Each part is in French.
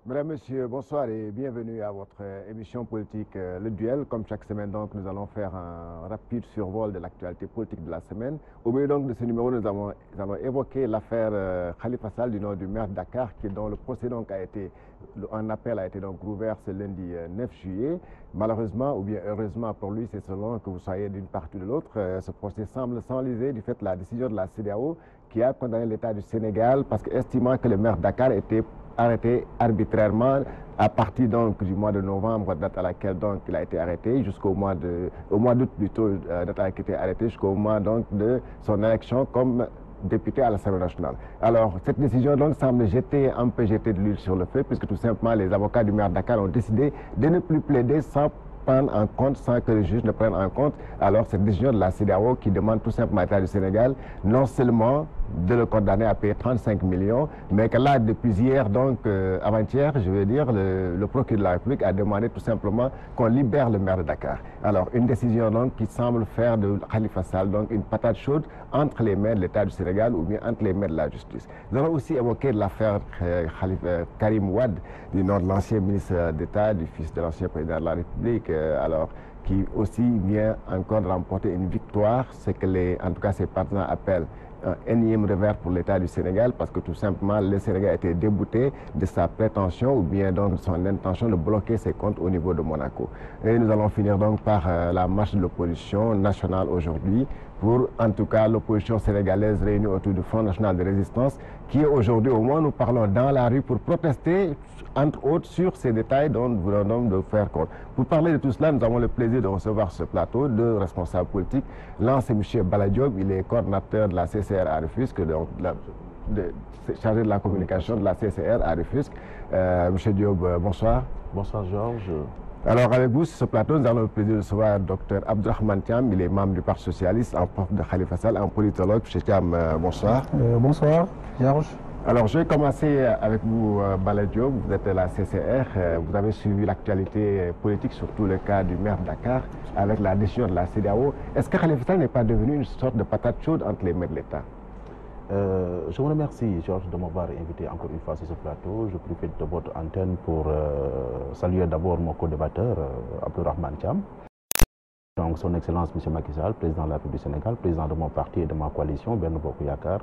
Mesdames, Messieurs, bonsoir et bienvenue à votre émission politique Le Duel. Comme chaque semaine, donc, nous allons faire un rapide survol de l'actualité politique de la semaine. Au milieu donc, de ce numéro, nous allons évoquer l'affaire Khalifa Sall du nom du maire de Dakar, dont le procès donc, un appel a été donc ouvert ce lundi 9 juillet. Malheureusement, ou bien heureusement pour lui, c'est selon que vous soyez d'une partie ou de l'autre, ce procès semble s'enliser du fait de la décision de la CEDEAO qui a condamné l'État du Sénégal parce qu'estimant que le maire de Dakar était arrêté arbitrairement à partir donc du mois de novembre, date à laquelle donc il a été arrêté, jusqu'au mois d'août plutôt, date à laquelle il a été arrêté, jusqu'au mois donc de son élection comme député à l'Assemblée nationale. Alors, cette décision donc semble jeter de l'huile sur le feu, puisque tout simplement les avocats du maire de Dakar ont décidé de ne plus plaider sans prendre en compte, sans que le juge ne prenne en compte, alors cette décision de la CEDEAO qui demande tout simplement à l'État du Sénégal non seulement de le condamner à payer 35 millions, mais que là, depuis hier, donc avant-hier, je veux dire, le procureur de la République a demandé tout simplement qu'on libère le maire de Dakar. Alors, une décision donc qui semble faire de Khalifa Sall donc une patate chaude entre les mains de l'État du Sénégal ou bien entre les mains de la justice. Nous allons aussi évoquer l'affaire Karim Wade, du nom de l'ancien ministre d'État, du fils de l'ancien président de la République, alors qui aussi vient encore de remporter une victoire, ce que en tout cas ses partenaires appellent un énième revers pour l'État du Sénégal, parce que tout simplement le Sénégal a été débouté de sa prétention ou bien donc de son intention de bloquer ses comptes au niveau de Monaco. Et nous allons finir donc par la marche de l'opposition nationale aujourd'hui, pour en tout cas l'opposition sénégalaise réunie autour du Front National de Résistance, qui est aujourd'hui, au moins nous parlons dans la rue pour protester, entre autres, sur ces détails dont nous voulons de faire compte. Pour parler de tout cela, nous avons le plaisir de recevoir ce plateau de responsables politiques. L'un, c'est M. Baladiop, il est coordinateur de la CCR à Rufisque, donc chargé de la communication de la CCR à Rufisque. M. Diop, bonsoir. Bonsoir Georges. Alors avec vous sur ce plateau, nous avons le plaisir de recevoir Dr Abdourahmane Thiam, il est membre du Parti Socialiste, en prof de Khalifa Sall, en politologue. M. Thiam, bonsoir. Bonsoir Georges. Alors je vais commencer avec vous, Baladiop, vous êtes à la CCR, vous avez suivi l'actualité politique, surtout le cas du maire de Dakar, avec la décision de la CEDEAO. Est-ce que Khalifa Sall n'est pas devenu une sorte de patate chaude entre les mains de l'État? Je vous remercie, Georges, de m'avoir invité encore une fois sur ce plateau. Je profite de votre antenne pour saluer d'abord mon co-débatteur, Abdourahmane Thiam. Donc, son Excellence, M. Macky Sall, président de la République du Sénégal, président de mon parti et de ma coalition, Benno Bokk Yakaar.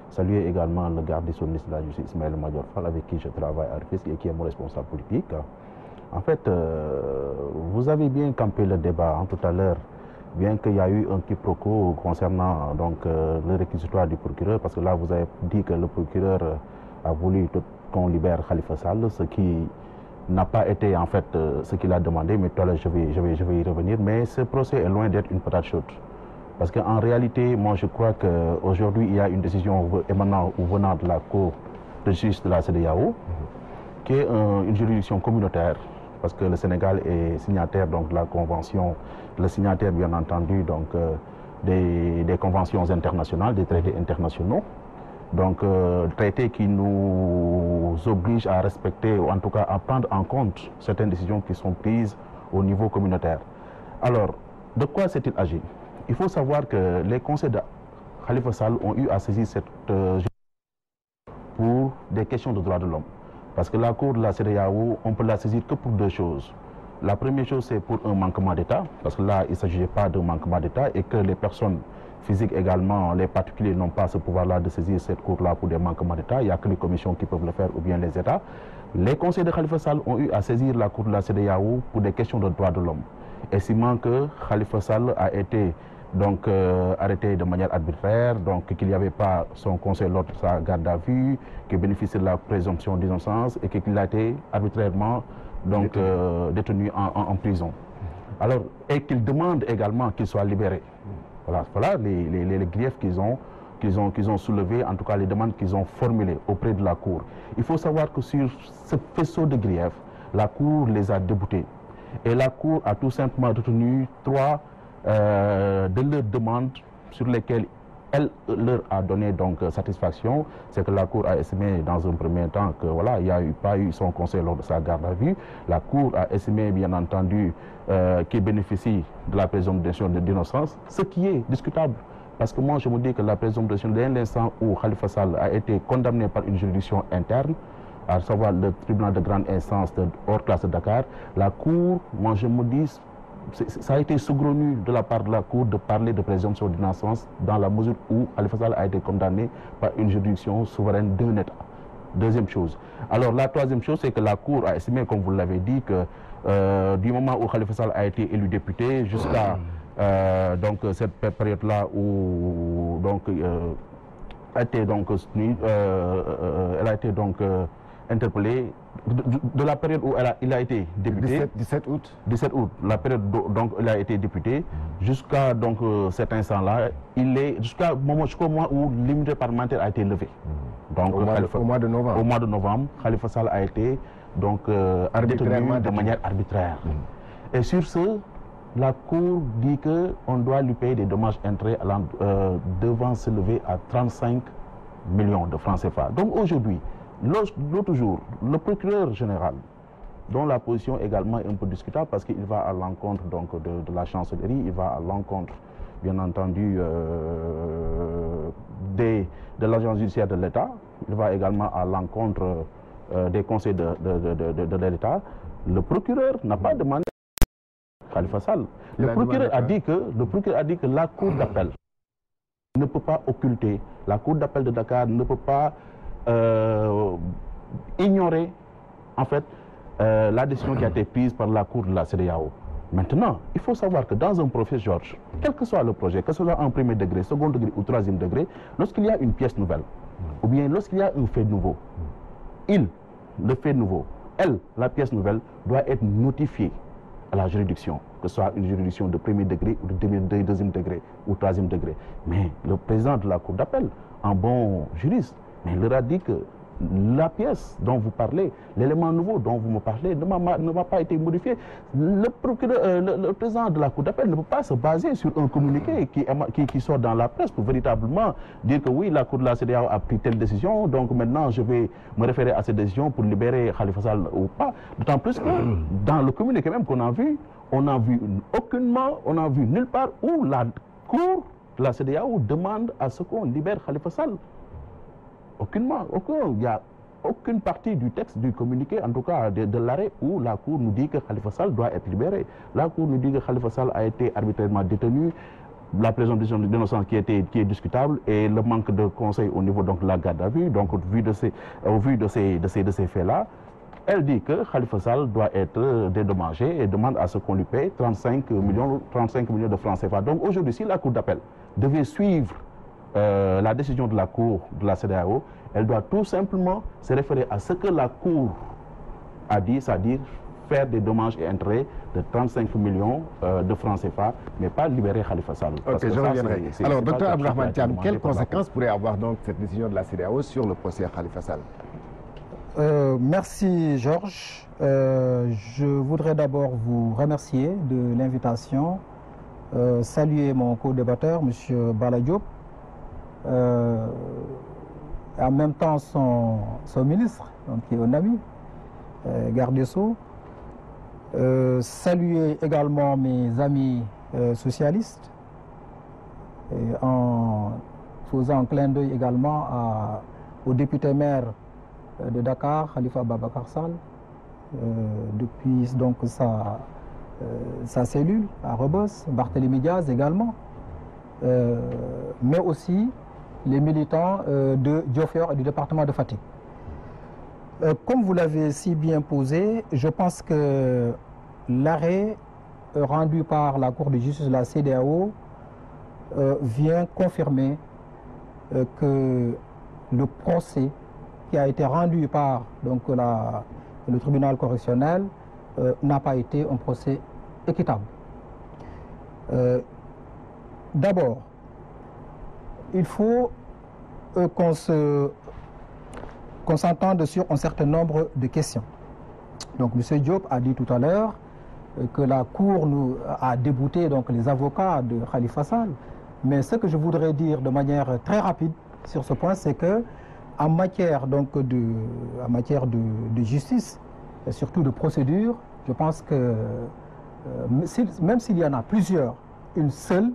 Saluer également le garde des ministre de la Justice, Ismaël Madior Fall, avec qui je travaille à Rufisque et qui est mon responsable politique. En fait, vous avez bien campé le débat tout à l'heure, bien qu'il y a eu un quiproquo concernant donc, le réquisitoire du procureur, parce que là, vous avez dit que le procureur a voulu qu'on libère Khalifa Sall, ce qui n'a pas été en fait ce qu'il a demandé, mais tout à l'heure, je vais y revenir. Mais ce procès est loin d'être une patate chaude. Parce qu'en réalité, moi, je crois qu'aujourd'hui, il y a une décision émanant ou venant de la Cour de justice de la CEDEAO, qui est une juridiction communautaire, parce que le Sénégal est signataire donc, de la Convention, le signataire bien entendu donc, des conventions internationales, des traités internationaux. Donc, traités qui nous obligent à respecter, ou en tout cas à prendre en compte certaines décisions qui sont prises au niveau communautaire. Alors, de quoi s'est-il agi? Il faut savoir que les conseils de Khalifa Sall ont eu à saisir cette pour des questions de droits de l'homme. Parce que la Cour de la CEDEAO, on peut la saisir que pour deux choses. La première chose, c'est pour un manquement d'État, parce que là, il ne s'agissait pas d'un manquement d'État et que les personnes physiques également, les particuliers n'ont pas ce pouvoir-là de saisir cette Cour-là pour des manquements d'État. Il n'y a que les commissions qui peuvent le faire ou bien les États. Les conseils de Khalifa Sall ont eu à saisir la Cour de la CEDEAO pour des questions de droits de l'homme, estimant que Khalifa Sall a été donc arrêté de manière arbitraire, donc qu'il n'y avait pas son conseil lors de sa garde à vue, qu'il bénéficiait de la présomption d'innocence et qu'il a été arbitrairement donc, détenu en prison. Alors, et qu'il demande également qu'il soit libéré. Voilà les griefs qu'ils ont soulevés, en tout cas les demandes qu'ils ont formulées auprès de la Cour. Il faut savoir que sur ce faisceau de griefs, la Cour les a déboutés. Et la Cour a tout simplement retenu trois de leurs demandes sur lesquelles elle leur a donné donc satisfaction. C'est que la Cour a estimé dans un premier temps que voilà, il n'y a pas eu son conseil lors de sa garde à vue. La Cour a estimé bien entendu qu'il bénéficie de la présomption d'innocence, ce qui est discutable. Parce que moi je me dis que la présomption dès l'instant où Khalifa Sall a été condamné par une juridiction interne, à savoir le tribunal de grande instance de hors classe de Dakar, la Cour, moi je me dis, ça a été saugrenu de la part de la Cour de parler de présomption d'innocence dans la mesure où Khalifa Sall a été condamné par une juridiction souveraine d'un État. Deuxième chose. Alors la troisième chose, c'est que la Cour a estimé, comme vous l'avez dit, que du moment où Khalifa Sall a été élu député jusqu'à donc cette période-là où donc a été donc elle a été donc interpellée de la période où il a été député 17 août, la période donc il a été député jusqu'à donc cet instant-là, il est jusqu'au moment où l'immunité parlementaire a été levée. Donc au mois de novembre, Khalifa Sall a été donc détenu de manière arbitraire. Et sur ce, la Cour dit qu'on doit lui payer des dommages intérêts devant s'élever à 35 millions de francs CFA. Donc aujourd'hui, l'autre jour, le procureur général, dont la position également est un peu discutable parce qu'il va à l'encontre donc de la chancellerie, il va à l'encontre, bien entendu, de l'agence judiciaire de l'État, il va également à l'encontre des conseils de l'État. Le procureur n'a pas demandé Khalifa Sall. Le procureur a dit que la Cour d'appel ne peut pas occulter, la Cour d'appel de Dakar ne peut pas ignorer en fait la décision qui a été prise par la Cour de la CEDEAO. Maintenant, il faut savoir que dans un procès, Georges, quel que soit le projet, que ce soit en premier degré, second degré ou troisième degré, lorsqu'il y a une pièce nouvelle, ou bien lorsqu'il y a un fait nouveau, le fait nouveau, la pièce nouvelle, doit être notifiée à la juridiction, que ce soit une juridiction de premier degré ou de deuxième degré ou troisième degré. Mais le président de la Cour d'appel, en bon juriste, mais il leur a dit que la pièce dont vous parlez, l'élément nouveau dont vous me parlez ne va pas été modifié. Le président de la Cour d'appel ne peut pas se baser sur un communiqué qui sort dans la presse pour véritablement dire que oui, la Cour de la CEDEAO a pris telle décision, donc maintenant je vais me référer à cette décision pour libérer Khalifa Sall ou pas. D'autant plus que dans le communiqué même qu'on a vu, on n'a vu aucunement, on n'a vu nulle part où la Cour de la CEDEAO demande à ce qu'on libère Khalifa Sall. Aucunement, il n'y a aucune partie du texte du communiqué, en tout cas de l'arrêt, où la Cour nous dit que Khalifa Sall doit être libéré. La Cour nous dit que Khalifa Sall a été arbitrairement détenu, la présomption d'innocence qui est discutable et le manque de conseil au niveau donc, de la garde à vue. Donc, au vu de ces faits-là, elle dit que Khalifa Sall doit être dédommagé et demande à ce qu'on lui paye 35 millions de francs CFA. Donc aujourd'hui, si la Cour d'appel devait suivre la décision de la Cour de la CEDEAO, elle doit tout simplement se référer à ce que la Cour a dit, c'est-à-dire faire des dommages et intérêts de 35 millions de francs CFA, mais pas libérer Khalifa Sall. Ok, je reviendrai. Alors, docteur Abdourahmane Thiam, quelles conséquences pourrait avoir donc cette décision de la CEDEAO sur le procès Khalifa Sall? Merci Georges. Je voudrais d'abord vous remercier de l'invitation, saluer mon co-débatteur, M. Bala Diop, en même temps son ministre, donc, qui est un ami, garde des Sceaux. Saluer également mes amis socialistes, en faisant un clin d'œil également au député maire de Dakar, Khalifa Babacar Sall, depuis donc sa cellule à Rebeuss, Barthélémy Diaz également, mais aussi les militants de Diofior et du département de Fatick. Comme vous l'avez si bien posé, je pense que l'arrêt rendu par la Cour de justice de la CEDEAO vient confirmer que le procès qui a été rendu par donc, le tribunal correctionnel n'a pas été un procès équitable. D'abord, il faut qu'on s'entende sur un certain nombre de questions. Donc M. Diop a dit tout à l'heure que la Cour a débouté donc, les avocats de Khalifa Sall. Mais ce que je voudrais dire de manière très rapide sur ce point, c'est que en matière de justice, et surtout de procédure, je pense que même s'il y en a plusieurs, une seule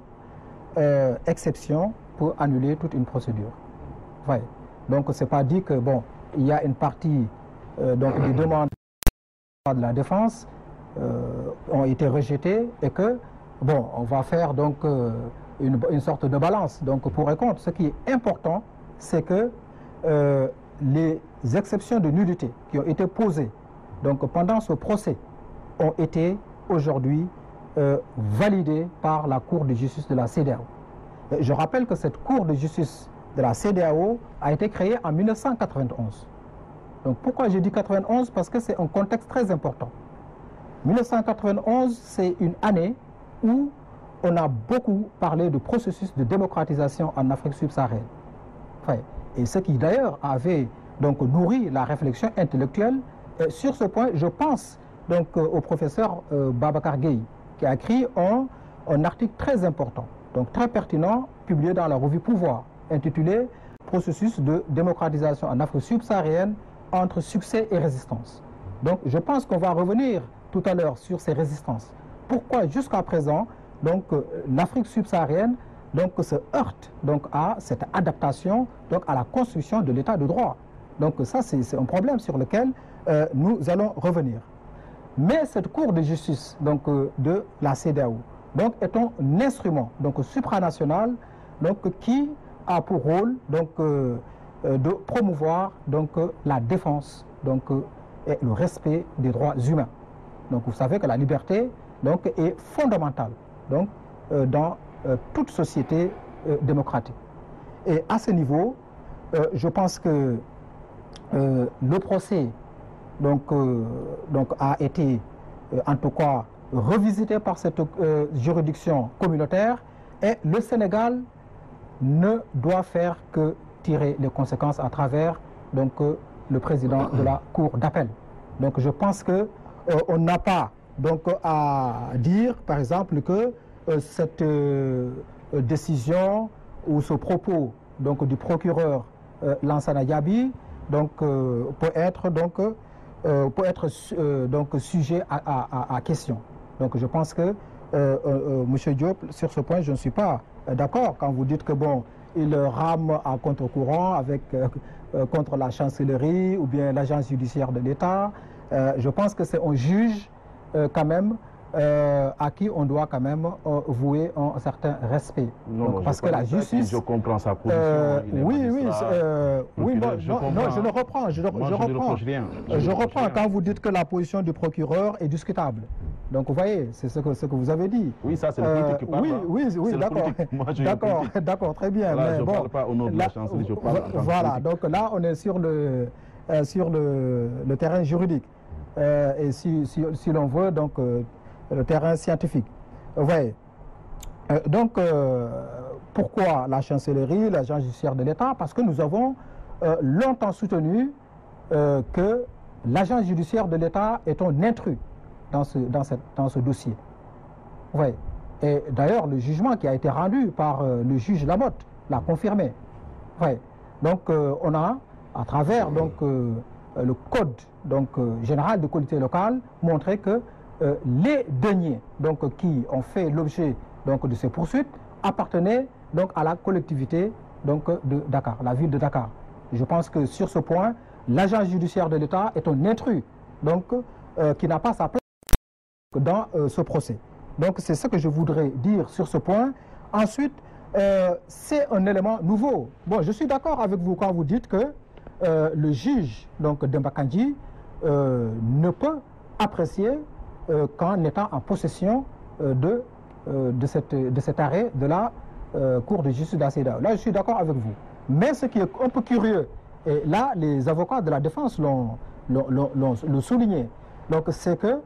exception pour annuler toute une procédure. Ouais. Donc c'est pas dit que bon, il y a une partie donc des demandes de la défense ont été rejetées et que, bon, on va faire donc une sorte de balance, donc pour et contre. Ce qui est important, c'est que les exceptions de nullité qui ont été posées donc pendant ce procès ont été aujourd'hui validées par la Cour de justice de la CEDEAO. Je rappelle que cette Cour de justice de la CEDEAO a été créée en 1991. Donc pourquoi j'ai dit 91? Parce que c'est un contexte très important. 1991, c'est une année où on a beaucoup parlé de processus de démocratisation en Afrique subsaharienne. Enfin, et ce qui d'ailleurs avait donc nourri la réflexion intellectuelle. Et sur ce point, je pense donc au professeur Babacar Gueye, qui a écrit un article très important, donc très pertinent, publié dans la revue Pouvoir, intitulé « Processus de démocratisation en Afrique subsaharienne entre succès et résistance ». Donc je pense qu'on va revenir tout à l'heure sur ces résistances. Pourquoi jusqu'à présent donc l'Afrique subsaharienne donc se heurte donc à cette adaptation donc à la construction de l'état de droit. Donc ça c'est un problème sur lequel nous allons revenir. Mais cette Cour de justice donc de la CEDEAO donc est un instrument donc supranational donc qui a pour rôle donc de promouvoir donc la défense donc et le respect des droits humains. Donc vous savez que la liberté donc est fondamentale donc dans toute société démocratique. Et à ce niveau, je pense que le procès donc a été en tout cas revisité par cette juridiction communautaire et le Sénégal ne doit faire que tirer les conséquences à travers donc le président de la Cour d'appel. Donc je pense que on n'a pas donc à dire par exemple que cette décision ou ce propos donc du procureur Lansana Diaby donc peut être sujet à question. Donc je pense que Monsieur Diop, sur ce point, je ne suis pas d'accord quand vous dites que bon, il rame à contre-courant avec contre la chancellerie ou bien l'agence judiciaire de l'État. Je pense que c'est un juge quand même à qui on doit quand même vouer un certain respect. Non, donc, parce que la justice... Je comprends sa position. Oui, je le reprends. Je reprends quand vous dites que la position du procureur est discutable. Donc vous voyez, c'est ce que vous avez dit. Oui, ça c'est le politique qui parle. Oui, d'accord, très bien. Voilà, mais je ne bon, parle pas au nom de la chancellerie, je parle en tant que voilà, politique. donc là on est sur le terrain juridique. Et si l'on veut, donc le terrain scientifique. Vous voyez. Donc, pourquoi la chancellerie, l'agence judiciaire de l'État? Parce que nous avons longtemps soutenu que l'agence judiciaire de l'État est un intrus dans ce dossier. Vous voyez. Et d'ailleurs, le jugement qui a été rendu par le juge Lamotte l'a confirmé. Vous voyez. Donc, on a, à travers donc, le code donc, général de collectivité locale, montré que les deniers donc, qui ont fait l'objet donc, de ces poursuites appartenaient donc, à la collectivité donc, de Dakar, la ville de Dakar. Je pense que sur ce point, l'agence judiciaire de l'État est un intrus donc, qui n'a pas sa place dans ce procès. Donc c'est ce que je voudrais dire sur ce point. Ensuite, c'est un élément nouveau. Bon, je suis d'accord avec vous quand vous dites que le juge donc, Demba Kandji ne peut apprécier qu'en étant en possession de cet arrêt de la Cour de justice de la CEDEAO. Là, je suis d'accord avec vous. Mais ce qui est un peu curieux, et là, les avocats de la défense l'ont souligné, donc c'est que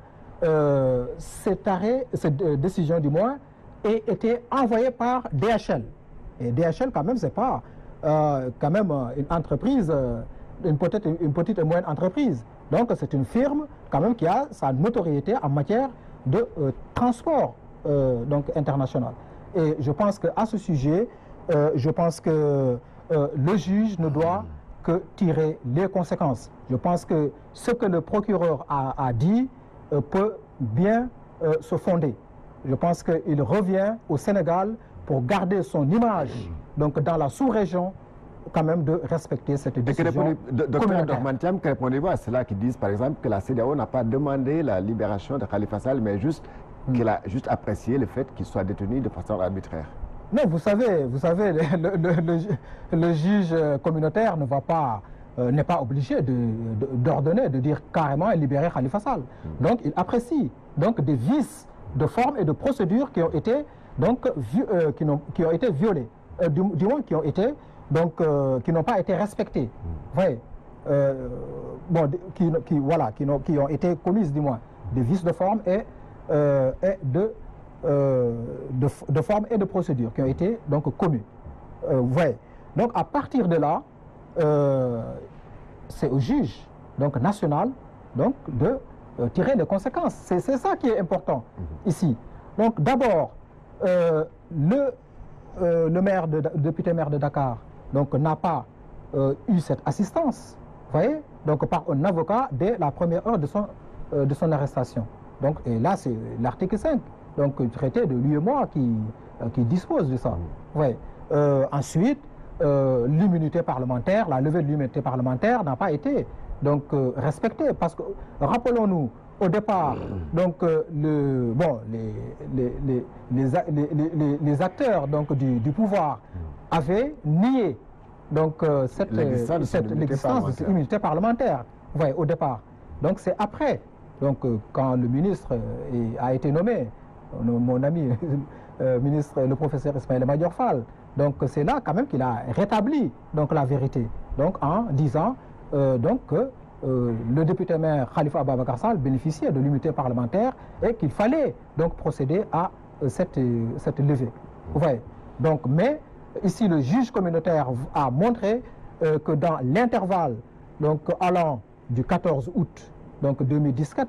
cet arrêt, cette décision du moins, ait été envoyée par DHL. Et DHL, quand même, c'est pas quand même une entreprise, peut-être une petite et moyenne entreprise. Donc c'est une firme quand même qui a sa notoriété en matière de transport donc international. Et je pense qu'à ce sujet, je pense que le juge ne doit que tirer les conséquences. Je pense que ce que le procureur a dit peut bien se fonder. Je pense qu'il revient au Sénégal pour garder son image donc dans la sous-région quand même de respecter cette décision Docteur Mantiam, que répondez-vous à ceux-là qui disent par exemple que la CEDEAO n'a pas demandé la libération de Khalifa Sall, mais juste qu'elle a juste apprécié le fait qu'il soit détenu de façon arbitraire? Non, vous savez, le juge communautaire ne va pas, n'est pas obligé d'ordonner, de dire carrément libérer Khalifa Sall. Donc il apprécie donc des vices de forme et de procédure qui ont été donc qui ont été violés, du moins qui ont été donc qui n'ont pas été respectés. Ouais. Bon, qui ont été commises du moins, des vices de forme et de forme et de procédure qui ont été donc commis. Ouais. Donc à partir de là, c'est au juge donc national donc de tirer les conséquences. C'est ça qui est important ici. Donc d'abord, le maire député maire de Dakar donc n'a pas eu cette assistance, vous voyez, donc par un avocat dès la première heure de son arrestation. Donc et là c'est l'article 5, donc traité de l'UEMOA qui dispose de ça. Ouais. Ensuite, l'immunité parlementaire, la levée de l'immunité parlementaire n'a pas été donc respectée parce que rappelons-nous au départ donc les acteurs donc du pouvoir avaient nié donc l'existence de cette immunité parlementaire. Ouais, au départ. Donc c'est après donc quand le ministre a été nommé, mon ami ministre, le professeur Ismaïla Madior Fall, donc c'est là quand même qu'il a rétabli donc la vérité, donc en disant donc que le député maire Khalifa Ababacar Sall bénéficiait de l'immunité parlementaire et qu'il fallait donc procéder à cette levée. Vous voyez. Donc, mais ici le juge communautaire a montré que dans l'intervalle donc allant du 14 août donc 2017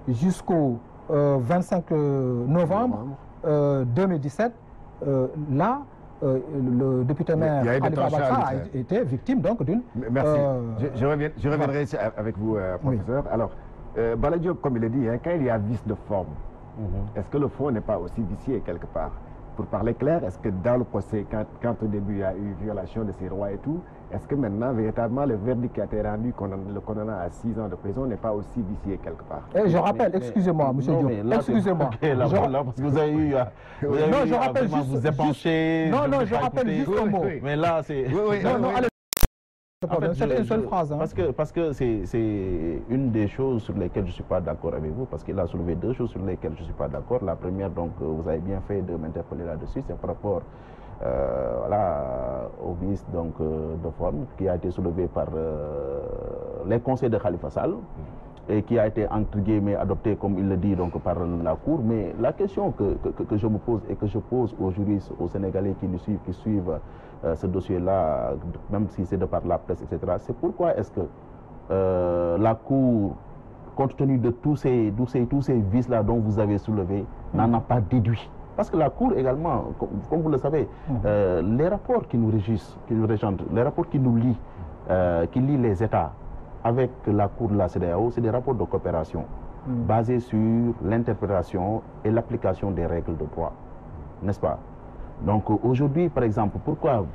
jusqu'au 25 novembre 2017 là le député maire Khalifa Ababacar a été victime donc d'une... Merci. Je reviendrai ici avec vous, professeur. Oui. Alors, Bala Diop, comme il l'a dit, hein, quand il y a vice de forme, est-ce que le fond n'est pas aussi vicié quelque part? Pour parler clair, est-ce que dans le procès, quand au début il y a eu violation de ses droits et tout, est-ce que maintenant, véritablement, le verdict qui a été rendu, le condamnant à 6 ans de prison, n'est pas aussi vicié quelque part? Et je rappelle, excusez-moi, monsieur Diop, excusez-moi. Parce que vous avez eu, je rappelle juste, vous épancher. Non, je rappelle juste un mot. Mais là, c'est... En fait, c'est une seule phrase. Hein. Parce que c'est une des choses sur lesquelles je ne suis pas d'accord avec vous, parce qu'il a soulevé deux choses sur lesquelles je ne suis pas d'accord. La première, donc, vous avez bien fait de m'interpeller là-dessus, c'est par rapport au vice donc, de forme qui a été soulevé par les conseils de Khalifa Sall et qui a été, entre guillemets, adopté, comme il le dit, donc, par la Cour. Mais la question que je me pose et que je pose aux juristes, aux Sénégalais qui nous suivent, qui suivent ce dossier-là, même si c'est de par la presse, etc., c'est pourquoi est-ce que la Cour, compte tenu de tous ces vices-là dont vous avez soulevé, n'en a pas déduit. Parce que la Cour également, comme vous le savez, les rapports qui nous régissent, qui nous régent, les rapports qui nous lient, qui lient les États avec la Cour de la CEDEAO, c'est des rapports de coopération basés sur l'interprétation et l'application des règles de droit, n'est-ce pas? Donc aujourd'hui, par exemple, pourquoi,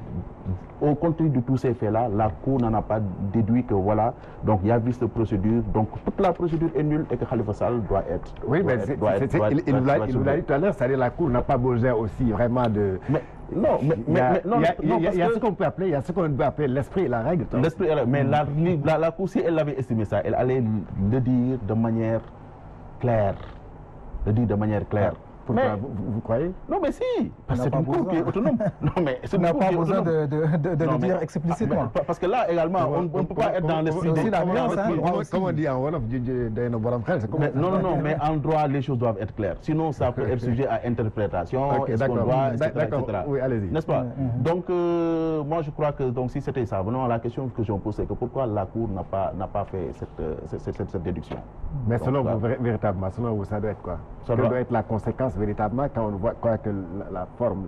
au contenu de tous ces faits-là, la Cour n'en a pas déduit que voilà, donc il y a vice de procédure, donc toute la procédure est nulle et que Khalifa Sall doit être... Oui, mais il nous l'a dit tout à l'heure, c'est-à-dire la Cour n'a pas besoin aussi vraiment de... Il y a ce qu'on peut appeler, il y a ce qu'on peut appeler l'esprit et la règle. L'esprit et la règle, mais la Cour, si elle avait estimé ça, elle allait le dire de manière claire. Le dire de manière claire. Pourquoi vous croyez? Non, mais si, parce que c'est une Cour qui est autonome. Non, mais on n'a pas besoin de le dire explicitement. Parce que là, également, on ne peut pas être dans l'esprit de la violence. Comme on dit en Wolof, non, mais en droit, les choses doivent être claires. Sinon, ça peut être sujet à interprétation, est-ce qu'on doit, etc. Oui, allez-y. N'est-ce pas? Donc, moi, je crois que si c'était ça, venons à la question que je me pose, c'est que pourquoi la Cour n'a pas fait cette déduction? Mais selon vous, véritablement, selon vous, ça doit être quoi? Ça doit être la conséquence véritablement quand on voit que la forme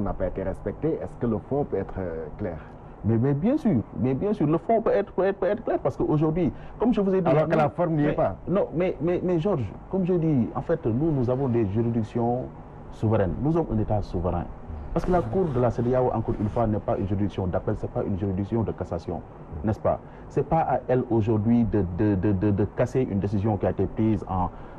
n'a pas été respectée. Est-ce que le fond peut être clair? Mais bien sûr, le fond peut être clair parce qu'aujourd'hui, comme je vous ai dit... Alors que la forme n'y est pas. Non, mais Georges, comme je dis, en fait, nous avons des juridictions souveraines. Nous sommes un État souverain. Parce que la Cour de la CEDEAO, encore une fois, n'est pas une juridiction d'appel, ce n'est pas une juridiction de cassation, n'est-ce pas? Ce n'est pas à elle aujourd'hui de casser une décision qui a été prise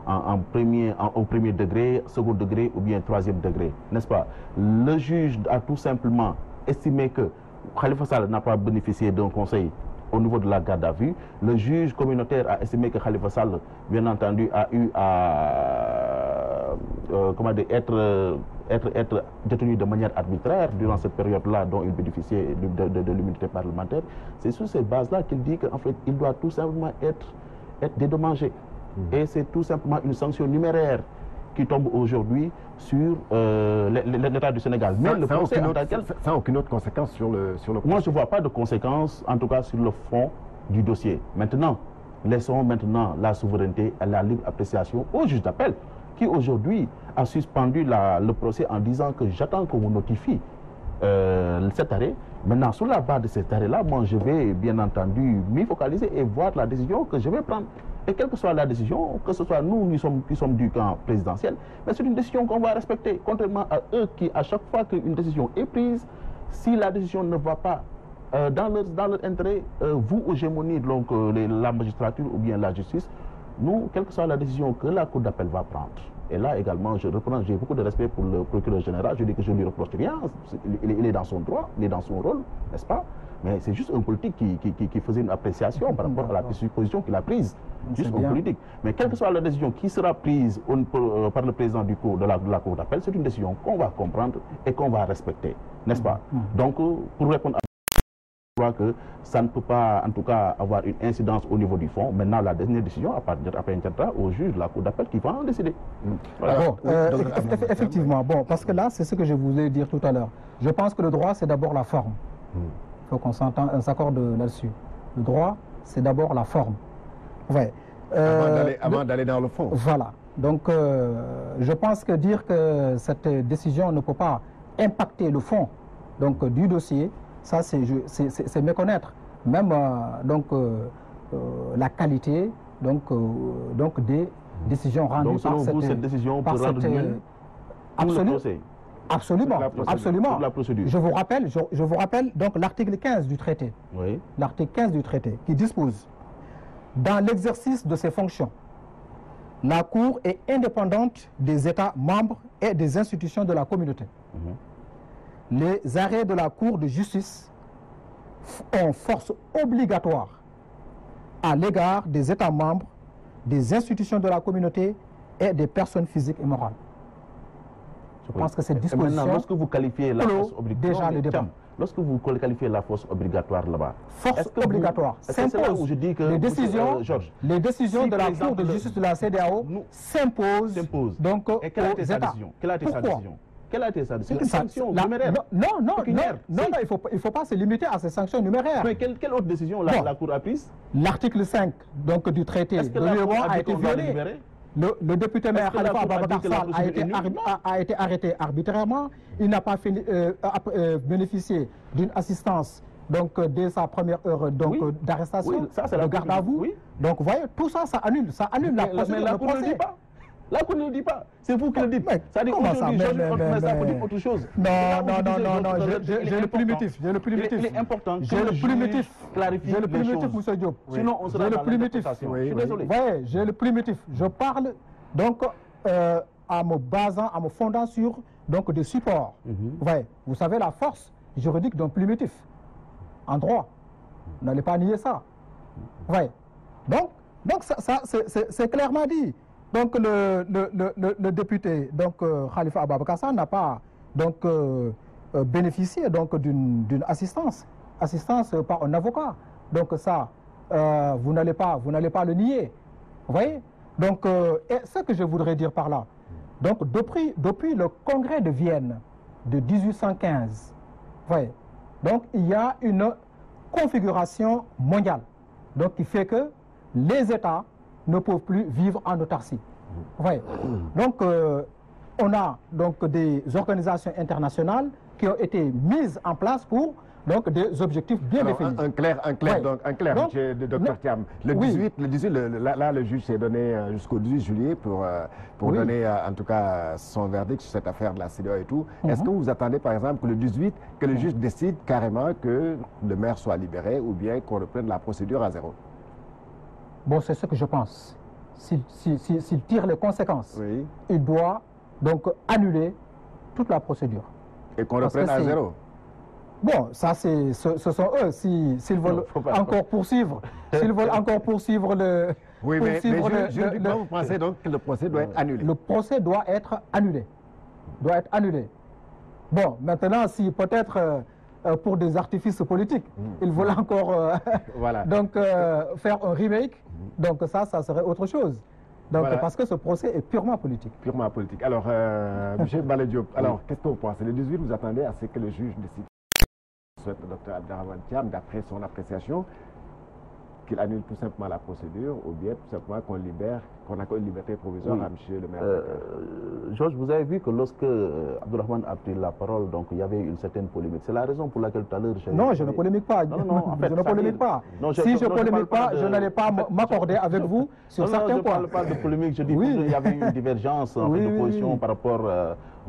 au premier degré, second degré ou bien troisième degré, n'est-ce pas? Le juge a tout simplement estimé que Khalifa Sall n'a pas bénéficié d'un conseil au niveau de la garde à vue. Le juge communautaire a estimé que Khalifa Sall, bien entendu, a eu à être détenu de manière arbitraire durant cette période-là dont il bénéficiait de l'immunité parlementaire. C'est sur ces bases-là qu'il dit qu'en fait, il doit tout simplement être dédommagé. Et c'est tout simplement une sanction numéraire qui tombe aujourd'hui sur l'État du Sénégal. Mais le procès en tant que tel, sans aucune autre conséquence sur le procès. Moi, je ne vois pas de conséquences, en tout cas sur le fond du dossier. Maintenant, laissons maintenant la souveraineté à la libre appréciation au juge d'appel, qui aujourd'hui a suspendu le procès en disant que j'attends qu'on me notifie cet arrêt. Maintenant, sur la base de cet arrêt-là, moi, je vais bien entendu m'y focaliser et voir la décision que je vais prendre. Et quelle que soit la décision, que ce soit nous qui sommes du camp présidentiel, mais c'est une décision qu'on va respecter, contrairement à eux qui, à chaque fois qu'une décision est prise, si la décision ne va pas dans leur intérêt, vous, hégémonie, donc la magistrature ou bien la justice, nous, quelle que soit la décision que la Cour d'appel va prendre. Et là également, j'ai beaucoup de respect pour le procureur général, je dis que je ne lui reproche rien, il est dans son droit, il est dans son rôle, n'est-ce pas? Mais c'est juste un politique qui faisait une appréciation par rapport à la position qu'il a prise. Juste un politique. Mais quelle que soit la décision qui sera prise par le président de la Cour d'appel, c'est une décision qu'on va comprendre et qu'on va respecter, n'est-ce pas? Donc, pour répondre à je crois que ça ne peut pas, en tout cas, avoir une incidence au niveau du fond. Maintenant, la dernière décision appartiendra au juge de la Cour d'appel qui va en décider. Voilà. Bon, effectivement, bon, parce que là, c'est ce que je voulais dire tout à l'heure. Je pense que le droit, c'est d'abord la forme. Il faut qu'on s'accorde là-dessus. Le droit, c'est d'abord la forme. Ouais. Avant d'aller dans le fond. Voilà. Donc, je pense que dire que cette décision ne peut pas impacter le fond donc, du dossier, ça, c'est méconnaître même la qualité donc des décisions rendues par cette décision peut rendre nul absolument. Absolument, absolument. La procédure. Je vous rappelle donc l'article 15 du traité. Oui. L'article 15 du traité qui dispose: dans l'exercice de ses fonctions, la Cour est indépendante des États membres et des institutions de la communauté. Les arrêts de la Cour de justice ont force obligatoire à l'égard des États membres, des institutions de la communauté et des personnes physiques et morales. Je pense que cette disposition... Lorsque vous qualifiez la force obligatoire... Déjà le débat. Lorsque vous qualifiez la force obligatoire là-bas... Force obligatoire s'impose. Les décisions de la Cour de justice de la CEDEAO s'imposent donc aux États. Quelle a été sa décision? Quelle a été sa décision? C'est une sanction numéraire. Non, il ne faut pas se limiter à ces sanctions numéraires. Mais quelle autre décision la Cour a prise? L'article 5 donc, du traité de l'Union a été violé. Le député maire Khalifa Ababakar Sall a été arrêté arbitrairement. Il n'a pas bénéficié d'une assistance donc, dès sa première heure d'arrestation, de garde à vous. Donc vous voyez, tout ça, ça annule la procédure de procès. La Cour ne le dit pas. C'est vous qui le dites. Ça dit aujourd'hui, ça peut dire autre chose. Non, j'ai le primitif. Il est important que le primitif clarifie les choses. Monsieur Diop. Sinon, on sera dans l'interprétation. Je suis désolé. Vous voyez, j'ai le primitif. Je parle donc en me basant, en me fondant sur donc, des supports. Vous savez la force juridique d'un primitif en droit. Vous n'allez pas nier ça. Donc ça c'est clairement dit. Donc le député donc Khalifa Ababakar Sall n'a pas donc bénéficié donc d'une assistance par un avocat. Donc ça vous n'allez pas le nier. Vous voyez? Donc et ce que je voudrais dire par là, donc depuis le congrès de Vienne de 1815, donc il y a une configuration mondiale donc qui fait que les États ne peuvent plus vivre en autarcie. Donc, on a donc des organisations internationales qui ont été mises en place pour donc des objectifs bien définis. Un clair, Ouais. donc, monsieur le docteur Thiam. Le 18, là, le juge s'est donné jusqu'au 18 juillet pour donner, en tout cas, son verdict sur cette affaire de la CEDEAO et tout. Est-ce que vous attendez, par exemple, que le 18, que le juge décide carrément que le maire soit libéré ou bien qu'on reprenne la procédure à zéro? Bon, c'est ce que je pense. S'il tire les conséquences, Oui. il doit donc annuler toute la procédure. Et qu'on reprenne à zéro? Bon, ça, ce sont eux. S'ils veulent encore poursuivre, s'ils veulent encore poursuivre le... Oui, mais juridiquement, vous pensez donc que le procès doit être annulé? Le procès doit être annulé. Doit être annulé. Bon, maintenant, si peut-être pour des artifices politiques, ils veulent encore voilà. donc, faire un remake, donc ça serait autre chose. Donc, voilà. Parce que ce procès est purement politique. Purement politique. Alors, M. Bale Diop, alors, qu'est-ce que vous pensez? Le 18, vous attendez à ce que le juge décide? Souhaite le docteur Abderrahmane Thiam, d'après son appréciation, qu'il annule tout simplement la procédure ou bien tout simplement qu'on libère, qu'on accorde une liberté provisoire à M. le maire. Georges, vous avez vu que lorsque Abderrahmane a pris la parole, donc il y avait une certaine polémique. C'est la raison pour laquelle tout à l'heure... Non, je ne polémique pas. Non, en fait, je ne polémique pas. Si je ne polémique pas, je n'allais pas m'accorder avec vous sur certains points. Je ne parle pas de polémique, je dis qu'il y avait une divergence de position par rapport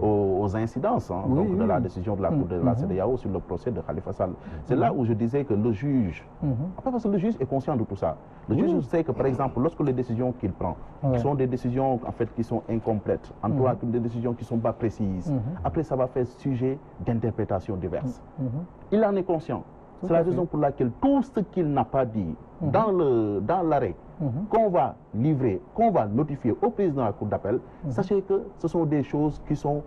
aux incidences donc de la décision de la Cour de la CEDEAO sur le procès de Khalifa Sall. C'est là où je disais que le juge, après parce que le juge est conscient de tout ça. Le juge sait que par exemple, lorsque les décisions qu'il prend sont des décisions en fait qui sont incomplètes, en tout cas des décisions qui ne sont pas précises, après ça va faire sujet d'interprétations diverses. Il en est conscient. C'est la raison pour laquelle tout ce qu'il n'a pas dit dans l'arrêt qu'on va livrer, qu'on va notifier au président de la Cour d'appel, sachez que ce sont des choses qui sont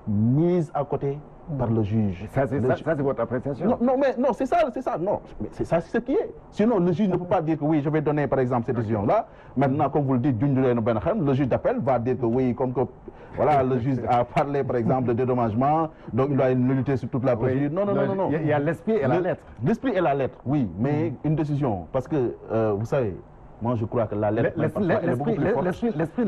mises à côté par le juge. Ça, c'est votre appréciation? Non, c'est ça, non. Mais c'est ça ce qui est. Sinon, le juge ne peut pas dire que oui, je vais donner par exemple cette décision-là. Maintenant, comme vous le dites, le juge d'appel va dire que oui, comme que voilà, le juge a parlé par exemple de dédommagement, donc il doit lutter sur toute la procédure. Non. Il y a l'esprit et la lettre. L'esprit et la lettre, oui, mais une décision. Parce que, vous savez, moi je crois que la lettre... L'esprit de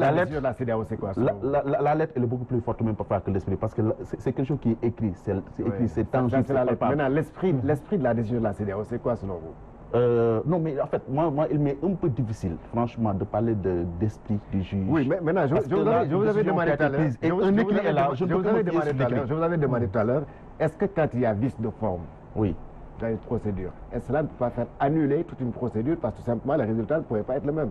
la décision de la CEDEAO, c'est quoi? La lettre, elle est beaucoup plus forte même parfois que l'esprit, parce que c'est quelque chose qui est écrit, c'est écrit, c'est tangible. Maintenant, l'esprit de la décision de la CEDEAO, c'est quoi selon vous? Non, mais en fait, moi, il m'est un peu difficile, franchement, de parler d'esprit du juge. Oui, mais maintenant, je vous avais demandé tout à l'heure, je vous avais demandé tout à l'heure, est-ce que quand il y a vice de forme, dans une procédure, est-ce que cela ne peut pas faire annuler toute une procédure parce que tout simplement, le résultat ne pourrait pas être le même?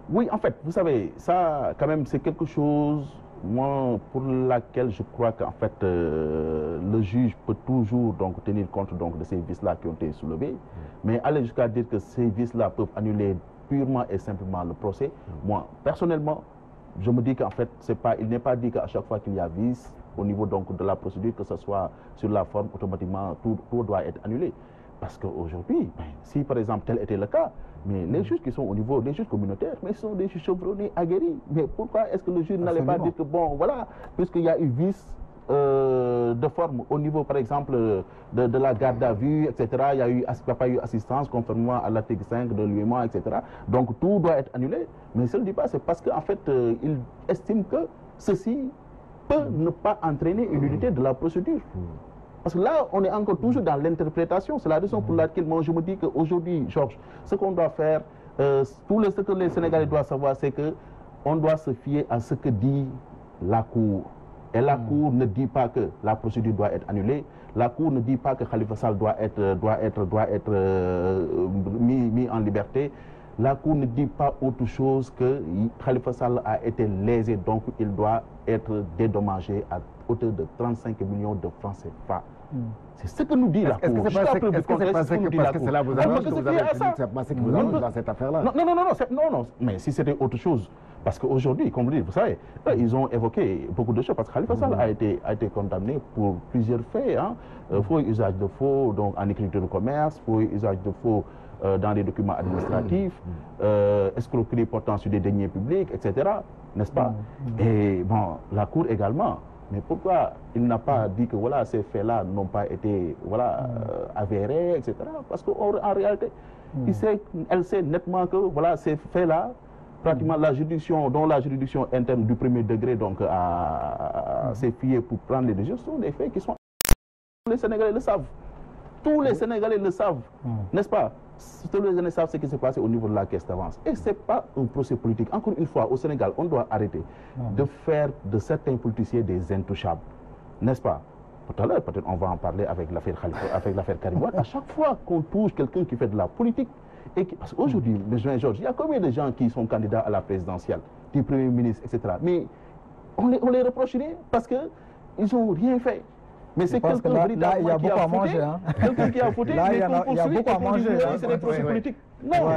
Oui, en fait, vous savez, ça, quand même, c'est quelque chose, moi, pour laquelle je crois qu'en fait, le juge peut toujours donc, tenir compte donc, de ces vices-là qui ont été soulevés, mais aller jusqu'à dire que ces vices-là peuvent annuler purement et simplement le procès. Moi, personnellement, je me dis qu'en fait, il n'est pas dit qu'à chaque fois qu'il y a vice, au niveau donc de la procédure, que ce soit sur la forme, automatiquement, tout doit être annulé. Parce qu'aujourd'hui, si par exemple tel était le cas, mais les juges qui sont au niveau des juges communautaires, mais ce sont des juges chevronnés, aguerris. Mais pourquoi est-ce que le juge n'allait pas dire que bon, voilà, puisqu'il y a eu vice de forme au niveau par exemple de la garde à vue, etc., il n'y a pas eu assistance conformément à l'article 5 de l'UEMOA, etc. Donc tout doit être annulé. Mais je ne le dis pas, c'est parce qu'en fait, il estime que ceci peut ne pas entraîner une unité de la procédure. Parce que là, on est encore toujours dans l'interprétation. C'est la raison pour laquelle moi, je me dis qu'aujourd'hui, Georges, ce qu'on doit faire, ce que les Sénégalais doivent savoir, c'est qu'on doit se fier à ce que dit la Cour. Et la Cour ne dit pas que la procédure doit être annulée. La Cour ne dit pas que Khalifa Sall doit être mis en liberté. La Cour ne dit pas autre chose que Khalifa Sall a été lésé, donc il doit être dédommagé à hauteur de 35 millions de francs CFA. C'est ce que nous dit la Cour. Est-ce que c'est parce que cela vous arrange que vous avez ce qui vous arrange dans cette affaire-là? Non, mais si c'était autre chose. Parce qu'aujourd'hui, comme vous dites, vous savez, ils ont évoqué beaucoup de choses. Parce que Khalifa Sall a été condamné pour plusieurs faits. Faux usage de faux donc, en écriture de commerce, faux usage de faux dans les documents administratifs, escroquerie portant sur des deniers publics, etc. N'est-ce pas? Et bon, la Cour également. Mais pourquoi il n'a pas dit que voilà, ces faits-là n'ont pas été avérés, etc. Parce qu'en réalité, elle sait nettement que voilà, ces faits-là, pratiquement la juridiction, dont la juridiction interne du premier degré donc s'est fiée pour prendre les décisions, sont des faits qui sont... Les Sénégalais le savent. Tous les Sénégalais le savent, n'est-ce pas? Tous les Sénégalais savent ce qui s'est passé au niveau de la caisse d'avance. Et ce n'est pas un procès politique. Encore une fois, au Sénégal, on doit arrêter de faire de certains politiciens des intouchables, n'est-ce pas? Tout à l'heure, peut-être on va en parler avec l'affaire Khalifa, avec l'affaire Karim Wade. À chaque fois qu'on touche quelqu'un qui fait de la politique, parce qu'aujourd'hui, Georges, il y a combien de gens qui sont candidats à la présidentielle, du Premier ministre, etc. Mais on les reprocherait parce qu'ils n'ont rien fait. Mais c'est quelqu'un véritablement qui a fauté. Quelqu'un qui a fauté, mais qu'on poursuit et qu'on dit c'est des procès politiques. Non,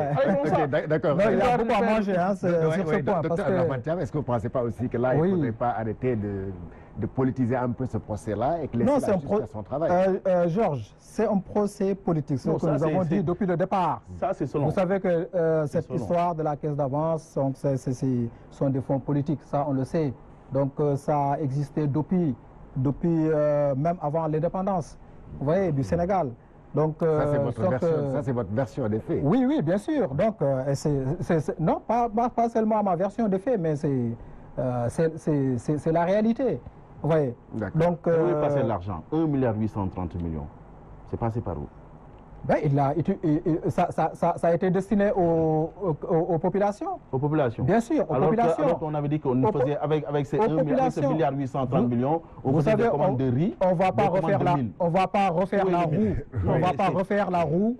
d'accord. Il y a beaucoup à manger sur ce point. Docteur, est-ce que vous ne pensez pas aussi que là, il ne faudrait pas arrêter de politiser un peu ce procès-là et que laisser la justice faire son travail? Georges, c'est un procès politique, ce que nous avons dit depuis le départ. Ça, c'est selon. Vous savez que cette histoire de la caisse d'avance sont des fonds politiques, ça on le sait. Donc ça a existé depuis même avant l'indépendance, vous voyez, du Sénégal. Donc, ça, c'est votre version des faits. Oui, oui, bien sûr. Donc, non, pas seulement ma version des faits, mais c'est la réalité. Vous voyez. Donc, où est passé l'argent? 1,830 milliard. C'est passé par où? Ben, ça a été destiné aux populations. Aux populations? Bien sûr, aux populations. Alors qu'on avait dit qu'on faisait avec ces 1,830 millions, on faisait des commandes de riz. On ne va pas refaire la roue. On ne va pas refaire la roue.